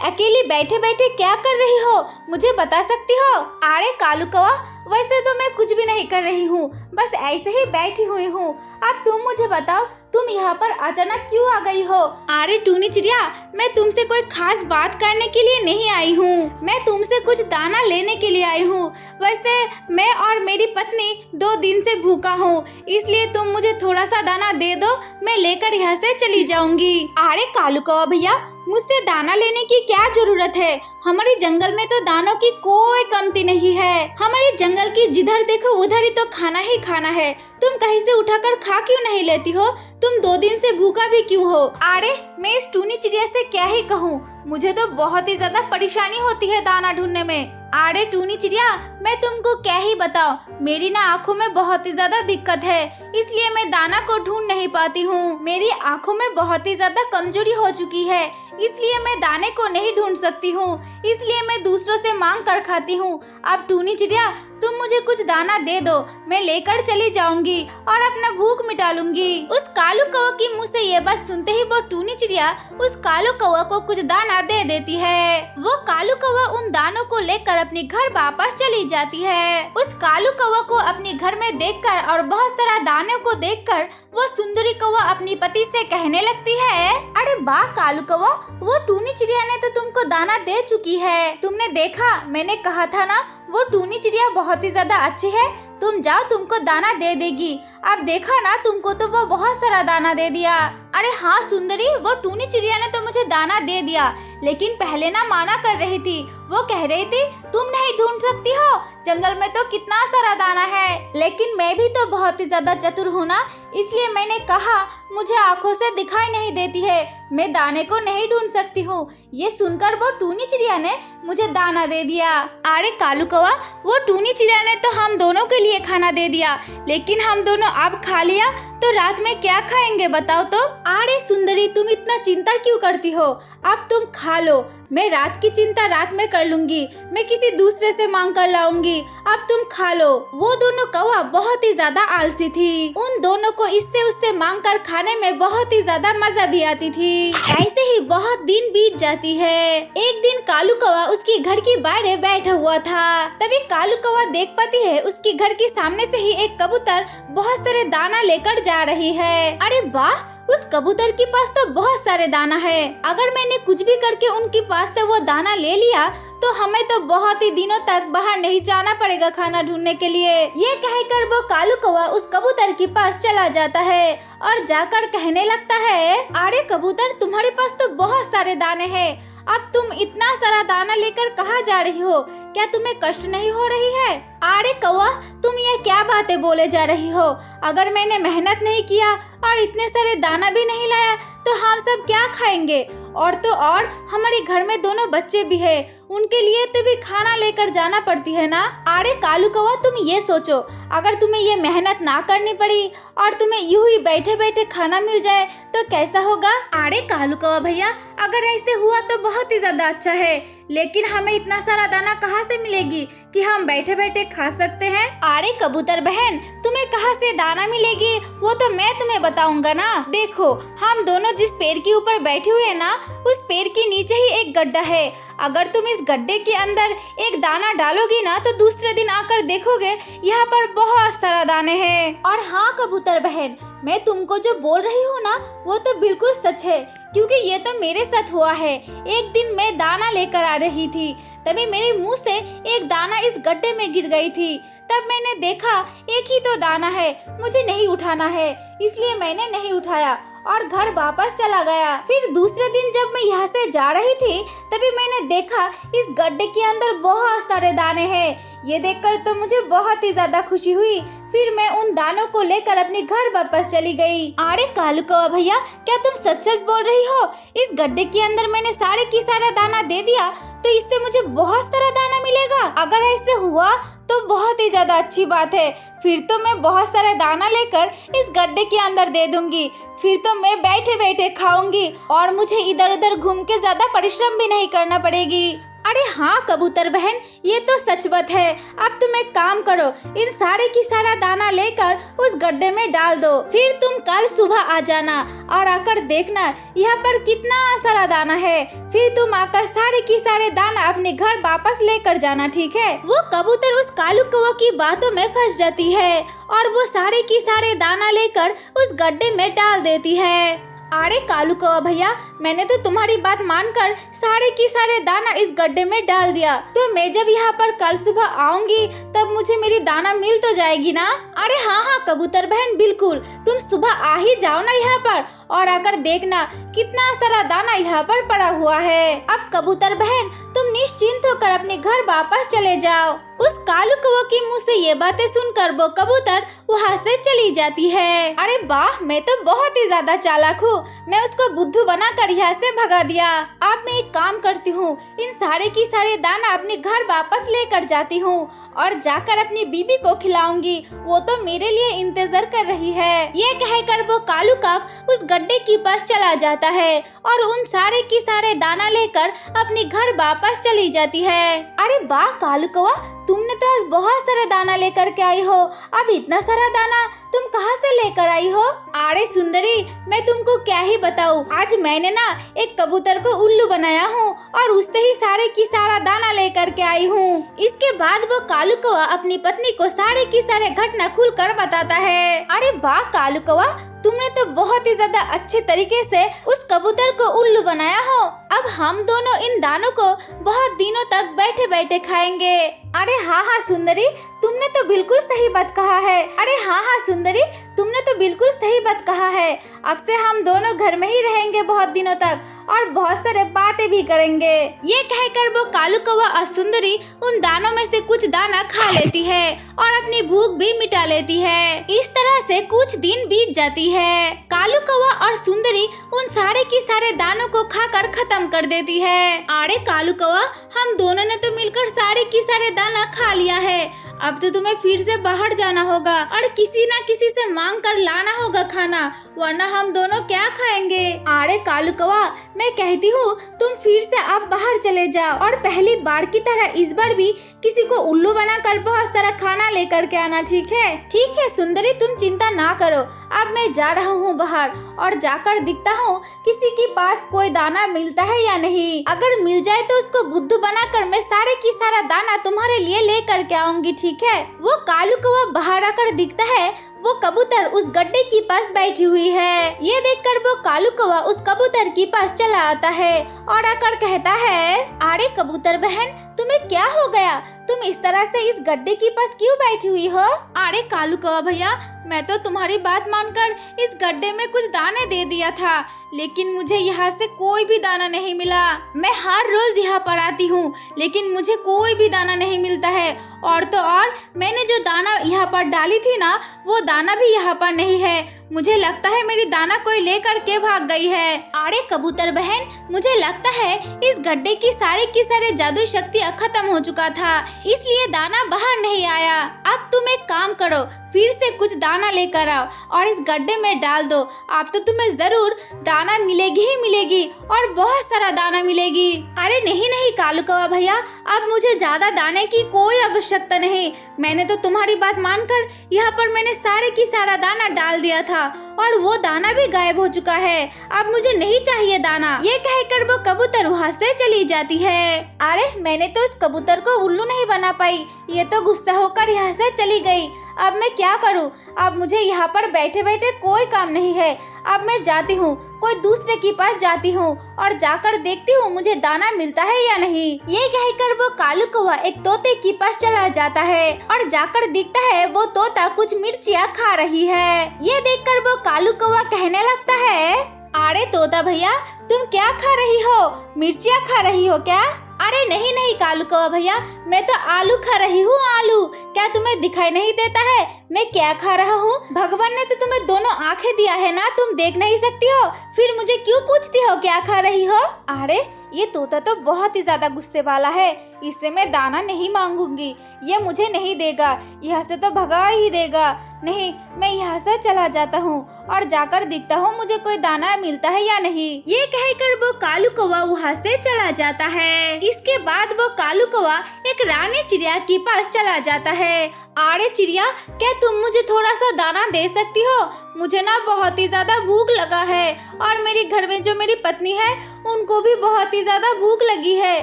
[SPEAKER 1] अकेली बैठे बैठे क्या कर रही हो, मुझे बता सकती हो? अरे कालू कौवा, वैसे तो मैं कुछ भी नहीं कर रही हूँ, बस ऐसे ही बैठी हुई हूँ। अब तुम मुझे बताओ, तुम यहाँ पर अचानक क्यों आ गई हो? अरे टूनी चिड़िया, मैं तुमसे कोई खास बात करने के लिए नहीं आई हूँ, मैं तुमसे कुछ दाना लेने के लिए आई हूँ। वैसे मैं और मेरी पत्नी 2 दिन से भूखा हूँ, इसलिए तुम मुझे थोड़ा सा दाना दे दो, मैं लेकर यहाँ से चली जाऊंगी। अरे कालू कौवा भैया, मुझसे दाना लेने की क्या जरूरत है? हमारे जंगल में तो दानों की कोई कमती नहीं है। हमारे जंगल की जिधर देखो उधर ही तो खाना ही खाना है। तुम कहीं से उठाकर खा क्यों नहीं लेती हो? तुम 2 दिन से भूखा भी क्यों हो? अरे मैं इस टूनी चिड़िया से क्या ही कहूँ, मुझे तो बहुत ही ज्यादा परेशानी होती है दाना ढूंढने में। अरे टूनी चिड़िया, मैं तुमको क्या ही बताऊं, मेरी ना आँखों में बहुत ही ज्यादा दिक्कत है, इसलिए मैं दाना को ढूंढ नहीं पाती हूँ। मेरी आँखों में बहुत ही ज्यादा कमजोरी हो चुकी है, इसलिए मैं दाने को नहीं ढूंढ सकती हूँ, इसलिए मैं दूसरों से मांग कर खाती हूँ। अब टूनी चिड़िया, तुम मुझे कुछ दाना दे दो, मैं लेकर चली जाऊंगी और अपना भूख मिटा लूंगी। उस कालू कौवा की मुँह से ये बात सुनते ही वो टूनी चिड़िया उस कालू कौवा को कुछ दाना दे देती है। वो कालू कौवा उन दानों को लेकर अपने घर वापस चली जाती है। उस कालू कौवा को अपने घर में देखकर और बहुत सारा दाने को देखकर वो सुंदरी कौवा अपनी पति से कहने लगती है, अरे वाह कालू कौवा, वो टूनी चिड़िया ने तो तुमको दाना दे चुकी है। तुमने देखा, मैंने कहा था ना वो टूनी चिड़िया बहुत ही ज्यादा अच्छी है, तुम जाओ, तुमको दाना दे देगी। अब देखा ना, तुमको तो वो बहुत सारा दाना दे दिया। अरे हाँ सुंदरी, वो टूनी चिड़िया ने तो मुझे दाना दे दिया, लेकिन पहले ना माना कर रही थी। वो कह रही थी तुम नहीं ढूंढ सकती हो, जंगल में तो कितना सारा दाना है। लेकिन मैं भी तो बहुत ही ज्यादा चतुर हूँ ना, इसलिए मैंने कहा मुझे आंखों से दिखाई नहीं देती है, मैं दाने को नहीं ढूंढ सकती हूँ। ये सुनकर वो टूनी चिड़िया ने मुझे दाना दे दिया। अरे कालू कौवा, वो टूनी चिड़िया ने तो हम दोनों के लिए खाना दे दिया, लेकिन हम दोनों अब खा लिया तो रात में क्या खाएंगे बताओ तो। अरे सुंदरी, तुम इतना चिंता क्यों करती हो, अब तुम खा लो, मैं रात की चिंता रात में कर लूंगी, मैं किसी दूसरे से मांग कर लाऊंगी, अब तुम खा लो। वो दोनों कौवा बहुत ही ज्यादा आलसी थी, उन दोनों को इससे उससे मांग कर खाने में बहुत ही ज्यादा मजा भी आती थी। ऐसे ही बहुत दिन बीत जाती है। एक दिन कालू कौवा उसकी घर की बाहर बैठा हुआ था, तभी कालू कौवा देख पाती है उसके घर के सामने से ही एक कबूतर बहुत सारे दाना लेकर जा रही है। अरे वाह, उस कबूतर के पास तो बहुत सारे दाना है, अगर मैंने कुछ भी करके उनके पास से वो दाना ले लिया तो हमें तो बहुत ही दिनों तक बाहर नहीं जाना पड़ेगा खाना ढूंढने के लिए। ये कहकर वो कालू कौवा उस कबूतर के पास चला जाता है और जाकर कहने लगता है, अरे कबूतर, तुम्हारे पास तो बहुत सारे दाने हैं, अब तुम इतना सारा दाना लेकर कहाँ जा रही हो, क्या तुम्हें कष्ट नहीं हो रही है? अरे कौवा, तुम ये क्या बातें बोले जा रही हो, अगर मैंने मेहनत नहीं किया और इतने सारे दाना भी नहीं लाया तो हम सब क्या खाएंगे? और तो और हमारे घर में दोनों बच्चे भी है, उनके लिए तो भी खाना लेकर जाना पड़ती है ना। अरे कालू कौवा, तुम ये सोचो, अगर तुम्हें ये मेहनत ना करनी पड़ी और तुम्हें यूं ही बैठे बैठे खाना मिल जाए तो कैसा होगा? अरे कालू कौवा भैया, अगर ऐसे हुआ तो बहुत ही ज्यादा अच्छा है, लेकिन हमें इतना सारा दाना कहाँ से मिलेगी कि हम बैठे बैठे खा सकते हैं? अरे कबूतर बहन, तुम्हें कहाँ से दाना मिलेगी वो तो मैं तुम्हें बताऊंगा ना। देखो, हम दोनों जिस पेड़ के ऊपर बैठे हुए हैं ना, उस पेड़ के नीचे ही एक गड्ढा है, अगर तुम इस गड्ढे के अंदर एक दाना डालोगी ना तो दूसरे दिन आकर देखोगे यहाँ पर बहुत सारा दाने हैं। और हाँ कबूतर बहन, मैं तुमको जो बोल रही हूँ ना वो तो बिल्कुल सच है, क्योंकि ये तो मेरे साथ हुआ है। एक दिन मैं दाना लेकर आ रही थी, तभी मेरे मुंह से एक दाना इस गड्ढे में गिर गई थी, तब मैंने देखा एक ही तो दाना है, मुझे नहीं उठाना है, इसलिए मैंने नहीं उठाया और घर वापस चला गया। फिर दूसरे दिन जब मैं यहाँ से जा रही थी तभी मैंने देखा इस गड्ढे के अंदर बहुत सारे दाने हैं। ये देखकर तो मुझे बहुत ही ज्यादा खुशी हुई। फिर मैं उन दानों को लेकर अपने घर वापस चली गई। अरे कालू कौवा भैया, क्या तुम सच सच बोल रही हो? इस गड्ढे के अंदर मैंने सारे की सारा दाना दे दिया तो इससे मुझे बहुत सारा दाना मिलेगा? अगर ऐसे हुआ तो बहुत ही ज्यादा अच्छी बात है, फिर तो मैं बहुत सारे दाना लेकर इस गड्ढे के अंदर दे दूंगी, फिर तो मैं बैठे बैठे खाऊंगी और मुझे इधर उधर घूम के ज्यादा परिश्रम भी नहीं करना पड़ेगी। अरे हाँ कबूतर बहन, ये तो सच बात है। अब तुम एक काम करो, इन सारे की सारा दाना लेकर उस गड्ढे में डाल दो, फिर तुम कल सुबह आ जाना और आकर देखना यहाँ पर कितना सारा दाना है, फिर तुम आकर सारे की सारे दाना अपने घर वापस लेकर जाना, ठीक है? वो कबूतर उस कालू कौवा की बातों में फंस जाती है और वो सारे की सारे दाना लेकर उस गड्ढे में डाल देती है। अरे कालू कौवा भैया, मैंने तो तुम्हारी बात मानकर सारे की सारे दाना इस गड्ढे में डाल दिया, तो मैं जब यहाँ पर कल सुबह आऊंगी तब मुझे मेरी दाना मिल तो जाएगी ना? अरे हाँ हाँ कबूतर बहन, बिल्कुल, तुम सुबह आ ही जाओ ना यहाँ पर और आकर देखना कितना सारा दाना यहाँ पर पड़ा हुआ है। अब कबूतर बहन, तुम निश्चिंत होकर अपने घर वापस चले जाओ। उस कालू कौवा के मुंह से ये बातें सुनकर वो कबूतर वहाँ से चली जाती है। अरे वाह, मैं तो बहुत ही ज्यादा चालाक हूँ, मैं उसको बुद्धू बनाकर यहाँ से भगा दिया। अब मैं एक काम करती हूँ, इन सारे की सारे दाना अपने घर वापस लेकर जाती हूँ और जाकर अपनी बीबी को खिलाऊंगी, वो तो मेरे लिए इंतजार कर रही है। ये कहकर वो कालू काक उस गड्ढे के पास चला जाता है और उन सारे की सारे दाना लेकर अपने घर वापस चली जाती है। अरे वाह कालू कौवा, तुमने तो आज बहुत सारा दाना लेकर के आई हो, अब इतना सारा दाना तुम कहाँ से लेकर आई हो? अरे सुंदरी, मैं तुमको क्या ही बताऊँ, आज मैंने ना एक कबूतर को उल्लू बनाया हूँ और उससे ही सारे की सारा दाना लेकर के आई हूँ। इसके बाद वो कालू कौवा अपनी पत्नी को सारे की सारे घटना खुलकर बताता है। अरे वाह कालू कौवा, तुमने तो बहुत ही ज्यादा अच्छे तरीके से उस कबूतर को उल्लू बनाया हो। अब हम दोनों इन दानों को बहुत दिनों तक बैठे बैठे खाएंगे। अरे हाँ हाँ सुंदरी, तुमने तो बिल्कुल सही बात कहा है। अरे हाँ हाँ सुंदरी, तुमने तो बिल्कुल सही बात कहा है। अब से हम दोनों घर में ही रहेंगे बहुत दिनों तक और बहुत सारे बातें भी करेंगे। ये कहकर वो कालू कौवा और सुंदरी उन दानों में से कुछ दाना खा लेती है और अपनी भूख भी मिटा लेती है। इस तरह से कुछ दिन बीत जाती है। कालू कौवा और सुंदरी उन सारे के सारे दानों को खाकर खत्म कर देती है। अरे कालू कौवा, हम दोनों ने तो मिलकर सारे के सारे दाना खा लिया है। अब तो तुम्हें फिर से बाहर जाना होगा और किसी न किसी से मांग कर लाना होगा खाना, वरना हम दोनों क्या खाएंगे। अरे कालू कौवा, मैं कहती हूँ तुम फिर से अब बाहर चले जाओ और पहली बार की तरह इस बार भी किसी को उल्लू बनाकर बहुत सारा खाना लेकर के आना, ठीक है? ठीक है सुंदरी, तुम चिंता ना करो। अब मैं जा रहा हूँ बाहर और जाकर दिखता हूँ किसी के पास कोई दाना मिलता है या नहीं। अगर मिल जाए तो उसको बुद्धू बनाकर मैं सारे की सारा दाना तुम्हारे लिए लेकर के आऊंगी, ठीक है? वो कालू कौवा बाहर आकर दिखता है वो कबूतर उस गड्ढे के पास बैठी हुई है। ये देखकर वो कालू कौवा उस कबूतर के पास चला आता है और आकर कहता है, अरे कबूतर बहन, तुम्हें क्या हो गया? तुम इस तरह से इस गड्ढे के पास क्यों बैठी हुई हो? अरे कालू कौवा भैया, मैं तो तुम्हारी बात मानकर इस गड्ढे में कुछ दाने दे दिया था, लेकिन मुझे यहाँ से कोई भी दाना नहीं मिला। मैं हर रोज यहाँ पर आती हूँ, लेकिन मुझे कोई भी दाना नहीं मिलता है। और तो और मैंने जो दाना यहाँ पर डाली थी ना, वो दाना भी यहाँ पर नहीं है। मुझे लगता है मेरी दाना कोई लेकर के भाग गई है। अरे कबूतर बहन, मुझे लगता है इस गड्ढे की सारे जादुई शक्तियाँ खत्म हो चुका था, इसलिए दाना बाहर नहीं आया। अब तुम एक काम करो, फिर से कुछ दाना लेकर आओ और इस गड्ढे में डाल दो। अब तो तुम्हें जरूर दाना मिलेगी ही मिलेगी और बहुत सारा दाना मिलेगी। अरे नहीं नहीं कालू कौवा भैया, अब मुझे ज्यादा दाने की कोई आवश्यकता नहीं। मैंने तो तुम्हारी बात मानकर यहाँ पर मैंने सारे की सारा दाना डाल दिया था और वो दाना भी गायब हो चुका है। अब मुझे नहीं चाहिए दाना। ये कहकर वो कबूतर वहाँ से चली जाती है। अरे मैंने तो इस कबूतर को उल्लू नहीं बना पाई, ये तो गुस्सा होकर यहाँ से चली गई। अब मैं क्या करूं? अब मुझे यहाँ पर बैठे बैठे कोई काम नहीं है। अब मैं जाती हूँ, कोई दूसरे के पास जाती हूँ और जाकर देखती हूँ मुझे दाना मिलता है या नहीं। ये कहकर वो कालू कौवा एक तोते के पास चला जाता है और जाकर दिखता है वो तोता कुछ मिर्चियाँ खा रही है। ये देखकर वो कालू कौवा कहने लगता है, अरे तोता भैया, तुम क्या खा रही हो? मिर्चियाँ खा रही हो क्या? अरे नहीं नहीं कालू कौवा भैया, मैं तो आलू खा रही हूँ, आलू। क्या तुम्हें दिखाई नहीं देता है मैं क्या खा रहा हूँ? भगवान ने तो तुम्हें दोनों आंखें दिया है ना, तुम देख नहीं सकती हो? फिर मुझे क्यों पूछती हो क्या खा रही हो? अरे ये तोता तो बहुत ही ज्यादा गुस्से वाला है, इससे मैं दाना नहीं मांगूंगी, ये मुझे नहीं देगा, यहाँ से तो भगा ही देगा। नहीं, मैं यहाँ से चला जाता हूँ और जाकर देखता हूँ मुझे कोई दाना मिलता है या नहीं। ये कहकर वो कालू कौवा वहाँ से चला जाता है। इसके बाद वो कालू कौवा एक रानी चिड़िया के पास चला जाता है। अरे चिड़िया, क्या तुम मुझे थोड़ा सा दाना दे सकती हो? मुझे ना बहुत ही ज्यादा भूख लगा है और मेरे घर में जो मेरी पत्नी है उनको भी बहुत ही ज्यादा भूख लगी है।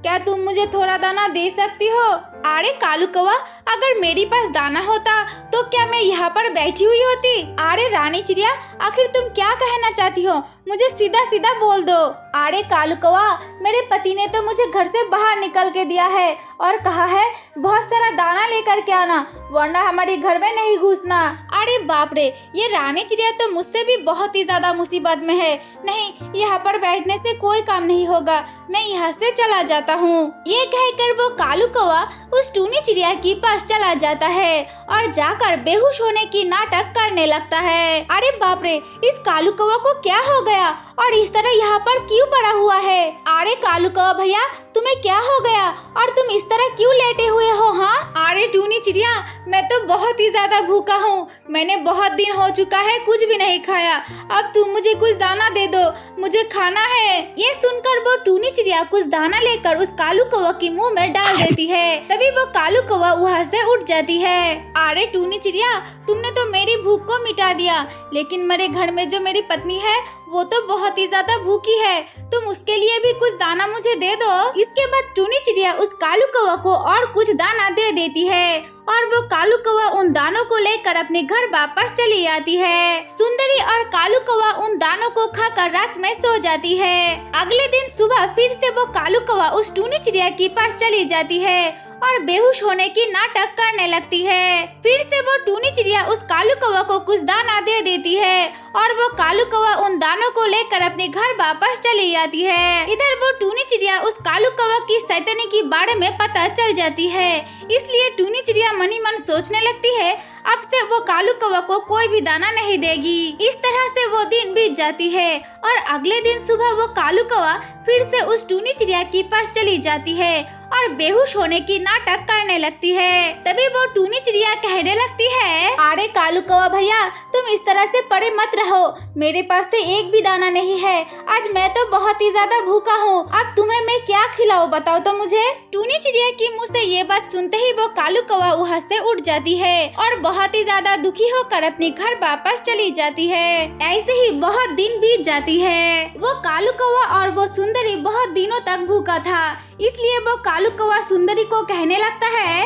[SPEAKER 1] क्या तुम मुझे थोड़ा दाना दे सकती हो? अरे कालू कौवा, अगर मेरे पास दाना होता तो क्या मैं यहाँ पर बैठी हुई होती? अरे रानी चिड़िया, आखिर तुम क्या कहना चाहती हो? मुझे सीधा सीधा बोल दो। अरे कालू कौवा, मेरे पति ने तो मुझे घर से बाहर निकल के दिया है और कहा है बहुत सारा दाना लेकर के आना, वरना हमारे घर में नहीं घुसना। अरे बाप रे, ये रानी चिड़िया तो मुझसे भी बहुत ही ज्यादा मुसीबत में है। नहीं, यहाँ पर बैठने से कोई काम नहीं होगा, मैं यहाँ से चला जाता हूँ। ये कहकर वो कालू कौवा उस टूनी चिड़िया के पास चला जाता है और जाकर बेहोश होने की नाटक करने लगता है। अरे बाप रे, इस कालू कौवा को क्या हो गया और इस तरह यहाँ पर क्यों पड़ा हुआ है? अरे कालू कौवा भैया, तुम्हें क्या हो गया और तुम इस तरह क्यों लेटे हुए हो? हाँ, अरे टूनी चिड़िया, मैं तो बहुत ही ज्यादा भूखा हूँ, मैंने बहुत दिन हो चुका है कुछ भी नहीं खाया। अब तुम मुझे कुछ दाना दे दो, मुझे खाना है। ये सुनकर वो टूनी चिड़िया कुछ दाना लेकर उस कालू कौवा के मुंह में डाल देती है। तभी वो कालू कौवा वहाँ से उठ जाती है। अरे टूनी चिड़िया, तुमने तो मेरी भूख को मिटा दिया, लेकिन मेरे घर में जो मेरी पत्नी है वो तो बहुत ही ज्यादा भूखी है, तुम उसके लिए भी कुछ दाना मुझे दे दो। इसके बाद टूनी चिड़िया उस कालू कौवा को और कुछ दाना दे देती है और वो कालू कौवा उन दानों को लेकर अपने घर वापस चली आती है। सुंदरी और कालू कौवा उन दानों को खाकर रात रात में सो जाती है। अगले दिन सुबह फिर से वो कालू कौवा उस टूनी चिड़िया के पास चली जाती है और बेहोश होने की नाटक करने लगती है। फिर से वो टूनी चिड़िया उस कालू कौवा को कुछ दाना दे देती है और वो कालू कौवा उन दानों को लेकर अपने घर वापस चली जाती है। इधर वो टूनी चिड़िया उस कालू कौवा की शैतानी के बारे में पता चल जाती है, इसलिए टूनी चिड़िया मनी मन सोचने लगती है अब से वो कालू कौवा को कोई भी दाना नहीं देगी। इस तरह से वो दिन बीत जाती है और अगले दिन सुबह वो कालू कौवा फिर से उस टूनी चिड़िया के पास चली जाती है और बेहोश होने की नाटक करने लगती है। तभी वो टूनी चिड़िया कहने लगती है, अरे कालू कौवा भैया, तुम इस तरह से पड़े मत रहो, मेरे पास तो एक भी दाना नहीं है। आज मैं तो बहुत ही ज्यादा भूखा हूँ, अब तुम्हें मैं क्या खिलाऊं बताओ तो मुझे। टूनी चिड़िया की मुँह से ये बात सुनते ही वो कालू कौवा वहाँ से उठ जाती है और बहुत ही ज्यादा दुखी होकर अपने घर वापस चली जाती है। ऐसे ही बहुत दिन बीत जाती है। वो कालू कौवा और वो सुंदरी बहुत दिनों तक भूखा था, इसलिए वो कालू कौवा सुंदरी को कहने लगता है,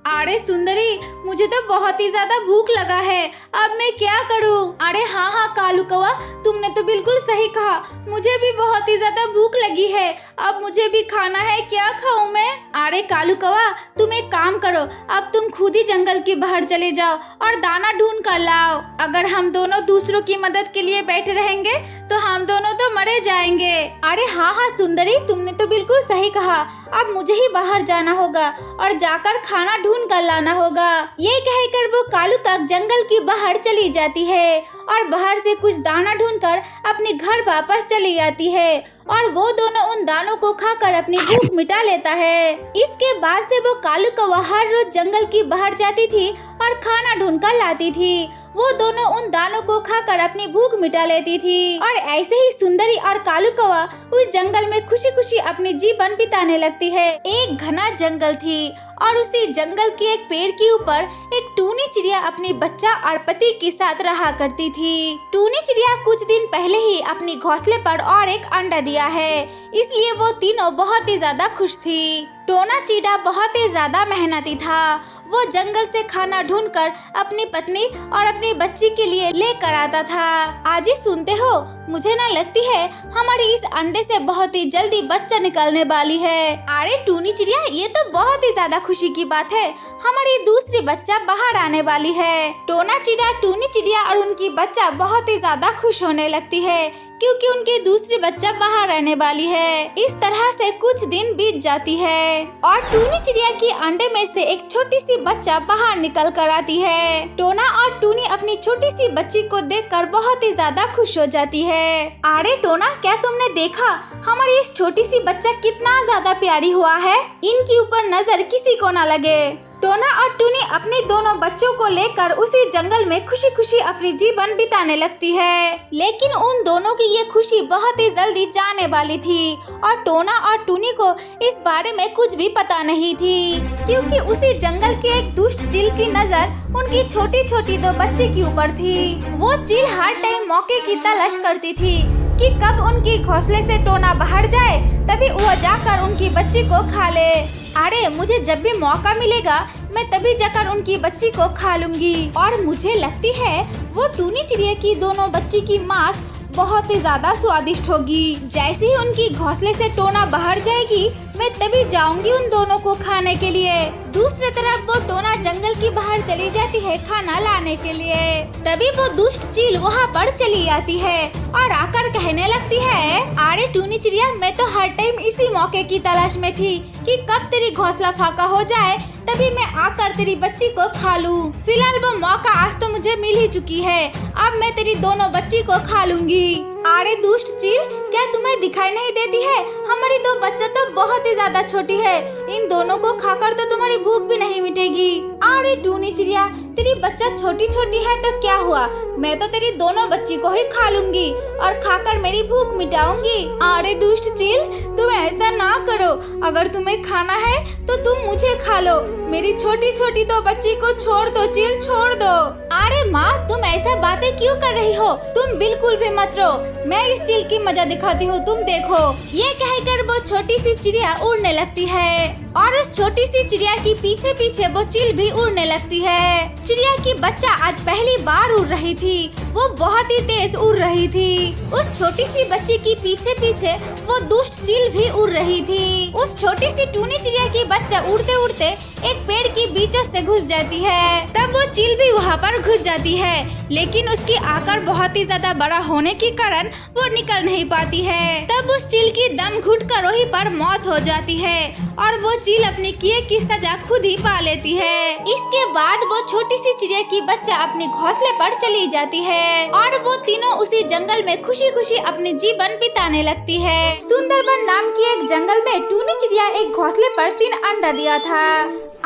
[SPEAKER 1] अरे सुंदरी, मुझे तो बहुत ही ज्यादा भूख लगा है, अब मैं क्या करूं? अरे हाँ हाँ कालू कौवा, तुमने तो बिल्कुल सही कहा, मुझे भी बहुत ही ज्यादा भूख लगी है, अब मुझे भी खाना है, क्या खाऊं मैं? अरे कालू कौवा, तुम एक काम करो, अब तुम खुद ही जंगल के बाहर चले जाओ और दाना ढूंढ कर लाओ। अगर हम दोनों दूसरों की मदद के लिए बैठे रहेंगे तो हम दोनों तो मरे जाएंगे। अरे हाँ हाँ सुंदरी, तुमने तो बिल्कुल सही कहा, अब मुझे ही बाहर जाना होगा और जाकर खाना ढूंढ कर लाना होगा। ये कहकर वो कालू तक जंगल के बाहर चली जाती है और बाहर से कुछ दाना ढूंढकर अपने घर वापस चली जाती है और वो दोनों उन दानों को खाकर अपनी भूख मिटा लेता है। इसके बाद से वो कालू कौवा हर रोज जंगल के बाहर जाती थी और खाना ढूंढ कर लाती थी। वो दोनों उन दानों को खाकर अपनी भूख मिटा लेती थी और ऐसे ही सुंदरी और कालू कौवा उस जंगल में खुशी खुशी अपनी जीवन बिताने लगती है। एक घना जंगल थी और उसी जंगल के एक पेड़ के ऊपर एक टूनी चिड़िया अपनी बच्चा और पति के साथ रहा करती थी। टूनी चिड़िया कुछ दिन पहले ही अपनी घोंसले पर और एक अंडा दिया है, इसलिए वो तीनों बहुत ही ज्यादा खुश थी। टोना चिड़ा बहुत ही ज्यादा मेहनती था। वो जंगल से खाना ढूंढकर अपनी पत्नी और अपनी बच्ची के लिए लेकर आता था। आज ही सुनते हो, मुझे ना लगती है हमारी इस अंडे से बहुत ही जल्दी बच्चा निकलने वाली है। अरे टूनी चिड़िया, ये तो बहुत ही ज्यादा खुशी की बात है, हमारी दूसरी बच्चा बाहर आने वाली है। टोना चिड़ा, टूनी चिड़िया और उनकी बच्चा बहुत ही ज्यादा खुश होने लगती है क्योंकि उनकी दूसरी बच्चा बाहर आने वाली है। इस तरह से कुछ दिन बीत जाती है और टूनी चिड़िया के अंडे में से एक छोटी सी बच्चा बाहर निकल कर आती है। टोना और टूनी अपनी छोटी सी बच्ची को देखकर बहुत ही ज्यादा खुश हो जाती है। अरे टोना, क्या तुमने देखा हमारी इस छोटी सी बच्चा कितना ज्यादा प्यारी हुआ है, इनके ऊपर नजर किसी को ना लगे। टोना और टूनी अपने दोनों बच्चों को लेकर उसी जंगल में खुशी खुशी अपनी जीवन बिताने लगती है। लेकिन उन दोनों की ये खुशी बहुत ही जल्दी जाने वाली थी और टोना और टूनी को इस बारे में कुछ भी पता नहीं थी क्योंकि उसी जंगल के एक दुष्ट चील की नजर उनकी छोटी छोटी दो बच्चे के ऊपर थी। वो चील हर टाइम मौके की तलाश करती थी कि कब उनकी घोंसले से टोना बाहर जाए, तभी वो जाकर उनकी बच्ची को खा ले। अरे मुझे जब भी मौका मिलेगा मैं तभी जाकर उनकी बच्ची को खा लूंगी। और मुझे लगती है वो टूनी चिड़िया की दोनों बच्ची की मांस बहुत ही ज्यादा स्वादिष्ट होगी। जैसे ही उनकी घोंसले से टोना बाहर जाएगी मैं तभी जाऊंगी उन दोनों को खाने के लिए। दूसरी तरफ वो टोना जंगल की बाहर चली जाती है खाना लाने के लिए। तभी वो दुष्ट चील वहाँ पर चली आती है और आकर कहने लगती है, अरे टूनी चिड़िया, मैं तो हर टाइम इसी मौके की तलाश में थी कि कब तेरी घोंसला फाका हो जाए तभी मैं आकर तेरी बच्ची को खा लूं। फिलहाल वो मौका आज तो मुझे मिल ही चुकी है, अब मैं तेरी दोनों बच्ची को खा लूंगी। अरे दुष्ट चील, क्या तुम्हें दिखाई नहीं देती है हमारी दो बच्चा तो बहुत ही ज्यादा छोटी है, इन दोनों को खाकर तो तुम्हारी भूख भी नहीं मिटेगी। अरे टूनी चिड़िया, तेरी बच्चा छोटी छोटी है तो क्या हुआ, मैं तो तेरी दोनों बच्ची को ही खा लूंगी और खाकर मेरी भूख मिटाऊंगी। अरे दुष्ट चील, तुम ऐसा ना करो, अगर तुम्हें खाना है तो तुम मुझे खा लो, मेरी छोटी छोटी दो बच्ची को छोड़ दो चील, छोड़ दो। अरे माँ, तुम ऐसा बातें क्यों कर रही हो, तुम बिल्कुल भी मत रो, मैं इस चील की मजा दिखाती हूँ, तुम देखो। ये कहकर वो छोटी सी चिड़िया उड़ने लगती है। और उस छोटी सी चिड़िया की पीछे पीछे वो चिल भी उड़ने लगती है। चिड़िया की बच्चा आज पहली बार उड़ रही थी। वो बहुत ही तेज उड़ रही थी। उस छोटी सी बच्ची की पीछे पीछे वो दुष्ट चिल भी उड़ रही थी। उस छोटी सी टूनी चिड़िया की बच्चा उड़ते उड़ते एक पेड़ के बीचों से घुस जाती है। तब वो चिल भी वहाँ पर घुस जाती है, लेकिन उसकी आकार बहुत ही ज्यादा बड़ा होने के कारण वो निकल नहीं पाती है। तब उस चिल की दम घुटकर वहीं पर मौत हो जाती है और वो चिल अपने किए की सजा खुद ही पा लेती है। इसके बाद वो छोटी सी चिड़िया की बच्चा अपने घोंसले पर चली जाती है और वो तीनों उसी जंगल में खुशी खुशी अपने जीवन बिताने लगती है। सुंदरबन नाम की एक जंगल में टूनी चिड़िया एक घोंसले पर 3 अंडा दिया था।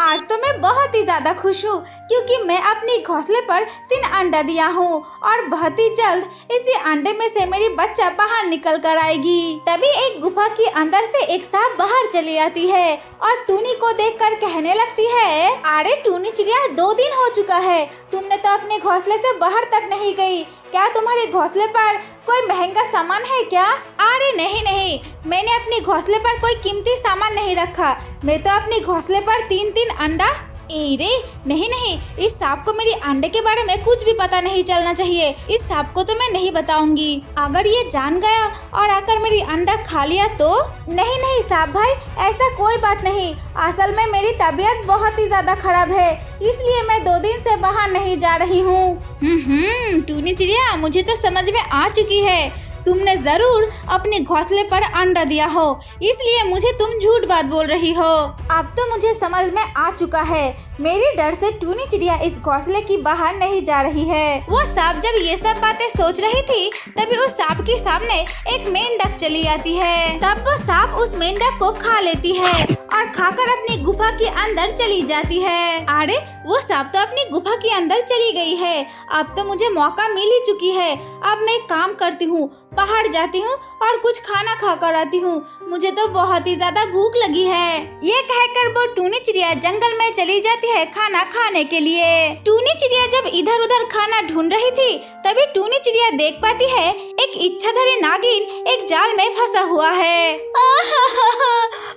[SPEAKER 1] आज तो मैं बहुत ही ज्यादा खुश हूँ क्योंकि मैं अपने घोंसले पर 3 अंडा दिया हूँ और बहुत ही जल्द इसी अंडे में से मेरी बच्चा बाहर निकल कर आएगी। तभी एक गुफा के अंदर से एक सांप बाहर चली आती है और टूनी को देखकर कहने लगती है, अरे टूनी चिड़िया 2 दिन हो चुका है, तुमने तो अपने घोंसले से बाहर तक नहीं गई। क्या तुम्हारे घोंसले पर कोई महंगा सामान है क्या? अरे नहीं, मैंने अपने घोंसले पर कोई कीमती सामान नहीं रखा। मैं तो अपने घोंसले पर 3 अंडा। अरे नहीं, इस सांप को मेरी अंडे के बारे में कुछ भी पता नहीं चलना चाहिए। इस सांप को तो मैं नहीं बताऊंगी। अगर ये जान गया और आकर मेरी अंडा खा लिया तो? नहीं सांप भाई, ऐसा कोई बात नहीं। असल में मेरी तबीयत बहुत ही ज्यादा खराब है, इसलिए मैं 2 दिन से बाहर नहीं जा रही हूँ। टूनी चिड़िया, मुझे तो समझ में आ चुकी है, तुमने जरूर अपने घोंसले पर अंडा दिया हो, इसलिए मुझे तुम झूठ बात बोल रही हो। अब तो मुझे समझ में आ चुका है, मेरी डर से टूनी चिड़िया इस घोंसले की बाहर नहीं जा रही है। वो सांप जब ये सब बातें सोच रही थी तभी उस सांप के सामने एक मेंढक चली आती है। तब वो सांप उस मेंढक को खा लेती है और खाकर अपनी गुफा के अंदर चली जाती है। अरे वो सांप तो अपनी गुफा के अंदर चली गई है, अब तो मुझे मौका मिल ही चुकी है। अब मैं एक काम करती हूँ, बाहर जाती हूँ और कुछ खाना खा कर आती हूँ, मुझे तो बहुत ही ज्यादा भूख लगी है। ये कहकर वो टूनी चिड़िया जंगल में चली जाती है खाना खाने के लिए। टूनी चिड़िया जब इधर उधर खाना ढूंढ रही थी तभी टूनी चिड़िया देख पाती है एक इच्छाधारी नागिन एक जाल में फंसा हुआ है।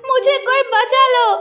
[SPEAKER 1] मुझे कोई बचा लो,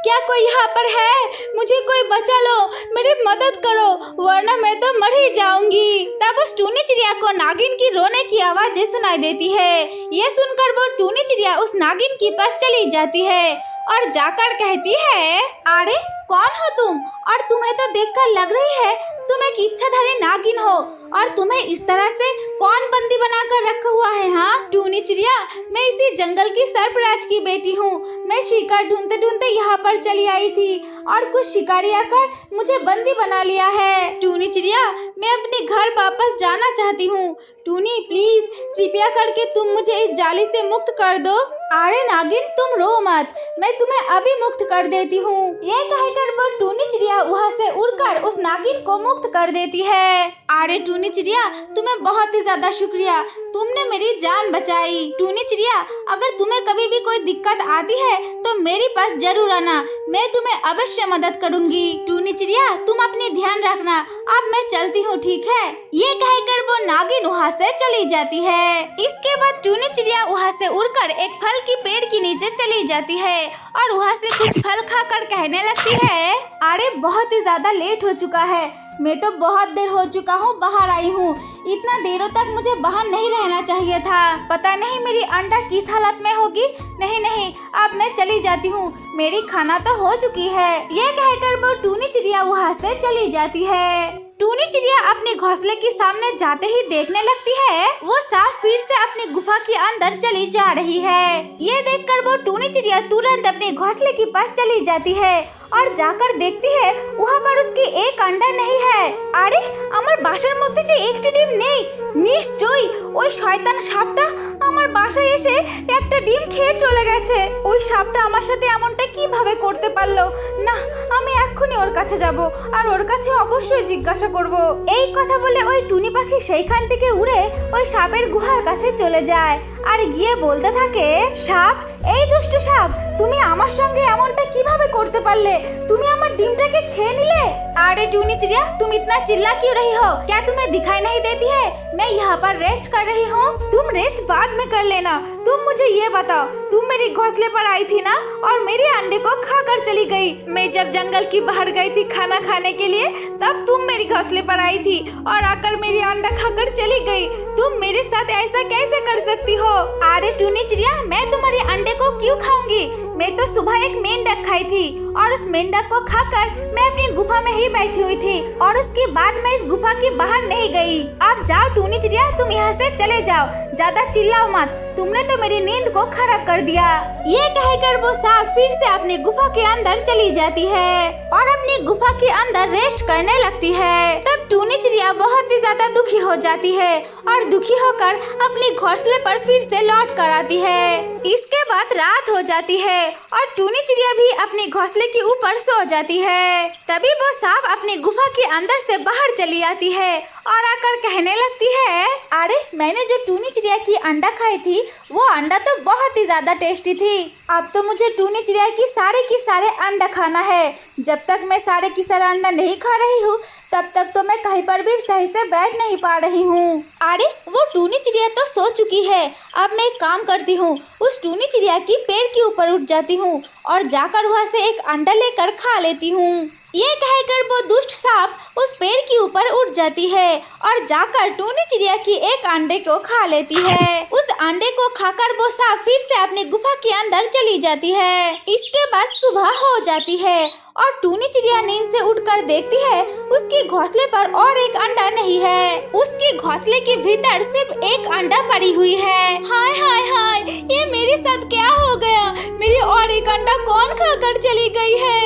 [SPEAKER 1] क्या कोई यहाँ पर है? मुझे कोई बचा लो, मेरी मदद करो, वरना मैं तो मर ही जाऊंगी। तब उस टूनी चिड़िया को नागिन की रोने की आवाजें सुनाई देती है। ये सुनकर वो टूनी चिड़िया उस नागिन के पास चली जाती है और जाकर कहती है, अरे कौन हो तुम? और तुम्हें तो देखकर लग रही है तुम एक इच्छाधारी नागिन हो, और तुम्हें इस तरह से कौन बंदी बनाकर रखा हुआ है? हाँ टूनी चिड़िया, मैं इसी जंगल की सरपराज की बेटी हूँ। मैं शिकार ढूंढते ढूंढते यहाँ पर चली आई थी और कुछ शिकारी आकर मुझे बंदी बना लिया है। टूनी चिड़िया, मैं अपने घर वापस जाना चाहती हूँ। टूनी प्लीज, कृपया करके तुम मुझे इस जाली से मुक्त कर दो। अरे नागिन, तुम रो मत, मैं तुम्हें अभी मुक्त कर देती हूँ। ये कहकर वो टूनी चिड़िया वहाँ से उड़कर उस नागिन को मुक्त कर देती है। अरे टूनी चिड़िया, तुम्हें बहुत ही ज्यादा शुक्रिया, तुमने मेरी जान बचाई। टूनी चिड़िया, अगर तुम्हें कभी भी कोई दिक्कत आती है तो मेरे पास जरूर आना, मैं तुम्हें अवश्य मदद करूंगी। टूनी चिड़िया, तुम अपनी ध्यान रखना, अब मैं चलती हूँ, ठीक है? ये कहकर वो नागिन वहाँ से चली जाती है। इसके बाद टूनी चिड़िया वहाँ से उड़कर एक फल की पेड़ के नीचे चली जाती है और वहाँ से कुछ फल खाकर कहने लगती है, अरे बहुत ही ज्यादा लेट हो चुका है, मैं तो बहुत देर हो चुका हूँ बाहर आई हूँ। इतना देरों तक मुझे बाहर नहीं रहना चाहिए था। पता नहीं मेरी अंडा किस हालत में होगी। नहीं, अब मैं चली जाती हूँ, मेरी खाना तो हो चुकी है। ये कहकर वो टूनी चिड़िया वहाँ से चली जाती है। टूनी चिड़िया अपने घोंसले के सामने जाते ही देखने लगती है वो सांप फिर से अपनी गुफा के अंदर चली जा रही है। ये देखकर वो टूनी चिड़िया तुरंत अपने घोंसले के पास चली जाती है और जाकर देखती है वहाँ पर उसकी एक अंडा नहीं है। अरे আমার বাসার মধ্যে যে একটি ডিম নেই, নিশ্চয়ই ওই শয়তান সাপটা আমার বাসায় এসে একটা ডিম খেয়ে চলে গেছে। ওই সাপটা আমার সাথে এমনটা কিভাবে করতে পারলো? না, আমি এক্ষুনি ওর কাছে যাব আর ওর কাছে অবশ্যই জিজ্ঞাসা করব। এই কথা বলে ওই টুনি পাখি সেইখান থেকে উড়ে ওই সাপের গুহার কাছে চলে যায় আর গিয়ে বলতে থাকে, সাপ, এই দুষ্টু সাপ, তুমি আমার সঙ্গে এমনটা কিভাবে করতে পারলে? তুমি আমার ডিমটাকে খেয়ে নিলে। अरे टूनी चिड़िया, तुम इतना चिल्ला क्यों रही हो? क्या तुम्हें दिखाई नहीं देती है मैं यहाँ पर रेस्ट कर रही हूँ? तुम तुम रेस्ट बाद में कर लेना। तुम मुझे ये बताओ, तुम मेरी घोंसले पर आई थी ना और मेरे अंडे को खाकर चली गई। मैं जब जंगल की बाहर गई थी खाना खाने के लिए, तब तुम मेरी घोंसले पर आई थी और आकर मेरी अंडा खाकर चली गई। तुम मेरे साथ ऐसा कैसे कर सकती हो? अरे टूनी चिड़िया, मैं तुम्हारे अंडे को क्यों खाऊंगी? मैं तो सुबह एक मेंढक खाई थी और उस मेंढक को खाकर मैं अपनी गुफा में ही बैठी हुई थी और उसके बाद मैं इस गुफा के बाहर नहीं गई। अब जाओ टूनी चिड़िया, तुम यहाँ से चले जाओ, ज्यादा चिल्लाओ मत, तुमने तो मेरी नींद को खराब कर दिया। ये कहकर वो सांप फिर से अपनी गुफा के अंदर चली जाती है और अपनी गुफा के अंदर रेस्ट करने लगती है। तब टूनी चिड़िया बहुत ही ज्यादा दुखी हो जाती है और दुखी होकर अपनी घोंसले पर फिर से लौट कर आती है। इसके बाद रात हो जाती है और टूनी चिड़िया भी अपनी घोंसले के ऊपर सो जाती है। तभी वो सांप अपनी गुफा के अंदर से बाहर चली आती है और आकर कहने लगती है, अरे मैंने जो टूनी चिड़िया की अंडा खाई थी वो अंडा तो बहुत ही ज्यादा टेस्टी थी। अब तो मुझे टूनी चिड़िया की सारे अंडा खाना है। जब तक मैं सारे अंडा नहीं खा रही हूँ तब तक तो मैं कहीं पर भी सही से बैठ नहीं पा रही हूँ। अरे वो टूनी चिड़िया तो सो चुकी है। अब मैं एक काम करती हूँ, उस टूनी चिड़िया की पेड़ के ऊपर उठ जाती हूँ और जाकर वहाँ से एक अंडा लेकर खा लेती हूँ। ये कहकर वो दुष्ट सांप उस पेड़ के ऊपर उठ जाती है और जाकर टूनी चिड़िया की एक अंडे को खा लेती है। उस अंडे को खाकर वो सांप फिर से अपनी गुफा के अंदर चली जाती है। इसके बाद सुबह हो जाती है और टूनी चिड़िया नींद से उठकर देखती है उसके घोंसले पर और एक अंडा नहीं है। उसके घोंसले के भीतर सिर्फ एक अंडा पड़ी हुई है। हाय हाय हाय, ये मेरे साथ क्या हो गया? मेरी और एक अंडा कौन खाकर चली गई है?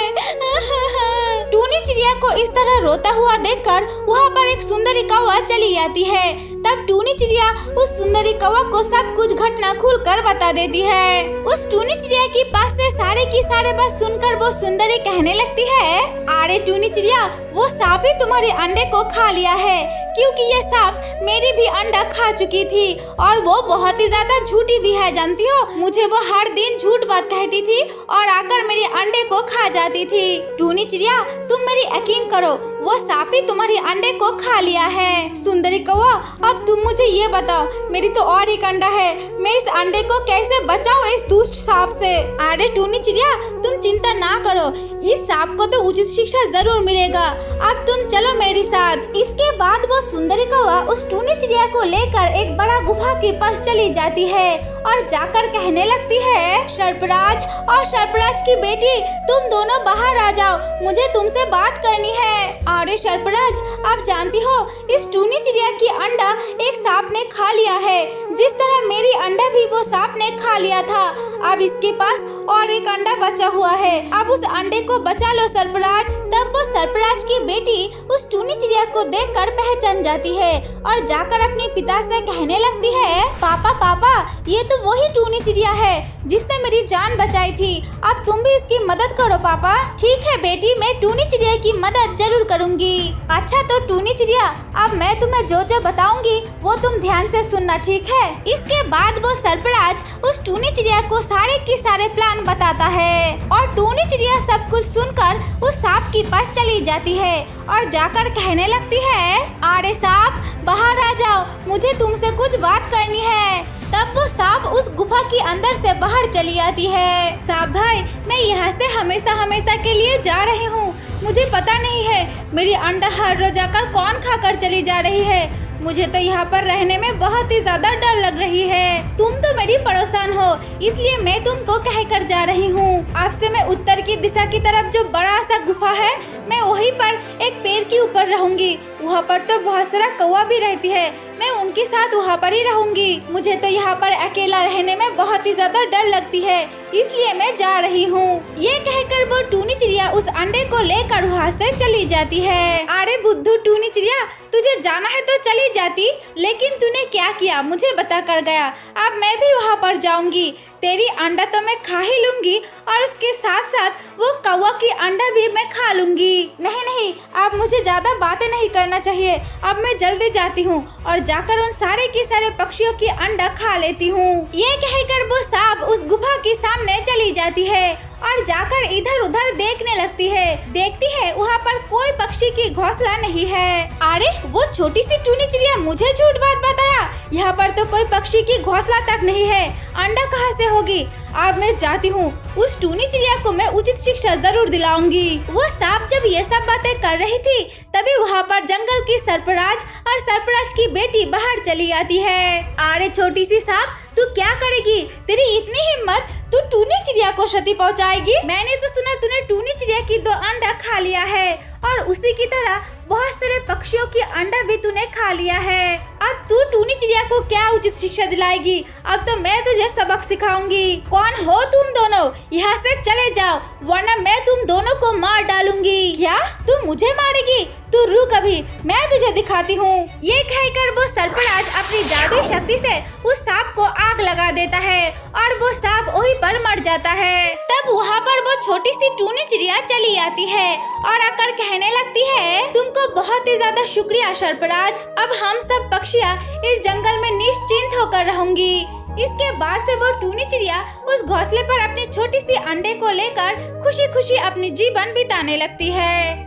[SPEAKER 1] टूनी चिड़िया को इस तरह रोता हुआ देखकर वहाँ पर एक सुंदरी कौवा चली आती है। तब टूनी चिड़िया उस सुंदरी कौवा को सब कुछ घटना खुलकर बता देती है। उस टूनी चिड़िया के पास से सारे की सारे बात सुनकर वो सुंदरी कहने लगती है, अरे टूनी चिड़िया, वो सांप ही तुम्हारे अंडे को खा लिया है, क्योंकि ये सांप मेरी भी अंडा खा चुकी थी और वो बहुत ही ज्यादा झूठी भी है, जानती हो। मुझे वो हर दिन झूठ बात कहती थी और आकर मेरे अंडे को खा जाती थी। टूनी चिड़िया, तुम मेरी यकीन करो, वो सांप ही तुम्हारे अंडे को खा लिया है। सुंदरी कौवा, अब तुम मुझे ये बताओ, मेरी तो और एक अंडा है, मैं इस अंडे को कैसे बचाऊं इस दुष्ट सांप से? अरे टूनी चिड़िया, तुम चिंता ना करो, इस सांप को तो उचित शिक्षा जरूर मिलेगा। अब तुम चलो मेरे साथ। इसके बाद वो सुंदरी कौवा उस टूनी चिड़िया को लेकर एक बड़ा गुफा के पास चली जाती है और जाकर कहने लगती है, सर्पराज और सर्पराज की बेटी, तुम दोनों बाहर आ जाओ, मुझे तुमसे बात करनी है। अरे सर्पराज, आप जानती हो इस टूनी चिड़िया की अंडा एक सांप ने खा लिया है, जिस तरह मेरी अंडा भी वो सांप ने खा लिया था। अब इसके पास और एक अंडा बचा हुआ है, अब उस अंडे को बचा लो सर्पराज। तब वो सर्पराज की बेटी उस टूनी चिड़िया को देखकर पहचान जाती है और जाकर अपने पिता से कहने लगती है, पापा पापा, ये तो वही टूनी चिड़िया है जिसने मेरी जान बचाई थी, अब तुम भी इसकी मदद करो पापा। ठीक है बेटी, मैं टूनी चिड़िया की मदद जरूर करूंगी। अच्छा तो टूनी चिड़िया, अब मैं तुम्हें जो जो बताऊंगी वो तुम ध्यान से सुनना, ठीक है? इसके बाद वो सर्पराज उस टूनी चिड़िया को सारे के सारे प्लान बताता है और टूनी चिड़िया सब कुछ सुनकर उस सांप के पास चली जाती है और जाकर कहने लगती है, अरे सांप, बाहर आ जाओ, मुझे तुमसे कुछ बात करनी है। तब वो सांप उस गुफा के अंदर से बाहर चली आती है। सांप भाई, मैं यहाँ से हमेशा हमेशा के लिए जा रही हूँ, मुझे पता नहीं है मेरी अंडा हर रोज आकर कौन खाकर चली जा रही है। मुझे तो यहाँ पर रहने में बहुत ही ज्यादा डर लग रही है। तुम तो मेरी पड़ोसन हो, इसलिए मैं तुमको कहकर जा रही हूँ। अब से मैं उत्तर की दिशा की तरफ जो बड़ा सा गुफा है, मैं वहीं पर एक पेड़ के ऊपर रहूंगी। वहाँ पर तो बहुत सारा कौवा भी रहती है, मैं उनके साथ वहाँ पर ही रहूंगी। मुझे तो यहाँ पर अकेला रहने में बहुत ही ज्यादा डर लगती है, इसलिए मैं जा रही हूँ। ये कहकर वो टूनी चिड़िया उस अंडे को लेकर वहाँ से चली जाती है। अरे बुद्धू टूनी चिड़िया, तुझे जाना है तो चली जाती, लेकिन तूने क्या किया मुझे बता कर गया। अब मैं भी वहाँ पर जाऊंगी, तेरी अंडा तो मैं खा ही लूंगी और उसके साथ साथ वो कौवा की अंडा भी मैं खा लूंगी। नहीं नहीं, अब मुझे ज्यादा बातें नहीं करना चाहिए, अब मैं जल्दी जाती हूँ और जाकर उन सारे के सारे पक्षियों की अंडा खा लेती हूँ। ये कहकर वो सांप उस गुफा के सामने चली जाती है और जाकर इधर उधर देखने लगती है। देखती है वहाँ पर कोई पक्षी की घोंसला नहीं है। अरे वो छोटी सी टूनी चिड़िया मुझे झूठ बात बताया, यहाँ पर तो कोई पक्षी की घोंसला तक नहीं है, अंडा कहाँ से होगी। अब मैं जाती हूँ, उस टूनी चिड़िया को मैं उचित शिक्षा जरूर दिलाऊंगी। वो सांप जब ये सब बातें कर रही थी तभी वहाँ पर जंगल की सरपराज और सरपराज की बेटी बाहर चली आती है। अरे छोटी सी सांप, तू क्या करेगी? तेरी इतनी हिम्मत, तू टूनी चिड़िया को क्षति पहुँचाएगी? मैंने तो सुना तूने टूनी चिड़िया की 2 अंडा खा लिया है और उसी की तरह बहुत सारे पक्षियों की अंडा भी तूने खा लिया है। अब तू टूनी चिड़िया को क्या उचित शिक्षा दिलाएगी? अब तो मैं तुझे सबक सिखाऊंगी। कौन हो तुम दोनों? यहाँ से चले जाओ वरना मैं तुम दोनों को मार डालूंगी। क्या तू मुझे मारेगी? तू रुक, अभी मैं तुझे दिखाती हूँ। ये कहकर वो सरपराज अपनी जादुई शक्ति से उस सांप को आग लगा देता है और वो सांप वहीं पर मर जाता है। तब वहाँ पर वो छोटी सी टूनी चिड़िया चली आती है और आकर कहने लगती है, तुमको बहुत ही ज्यादा शुक्रिया सरपराज। अब हम सब पक्षियाँ इस जंगल में निश्चिंत होकर रहूंगी। इसके बाद से वो टूनी चिड़िया उस घोंसले पर अपनी छोटी सी अंडे को लेकर खुशी खुशी अपनी जीवन बिताने लगती है।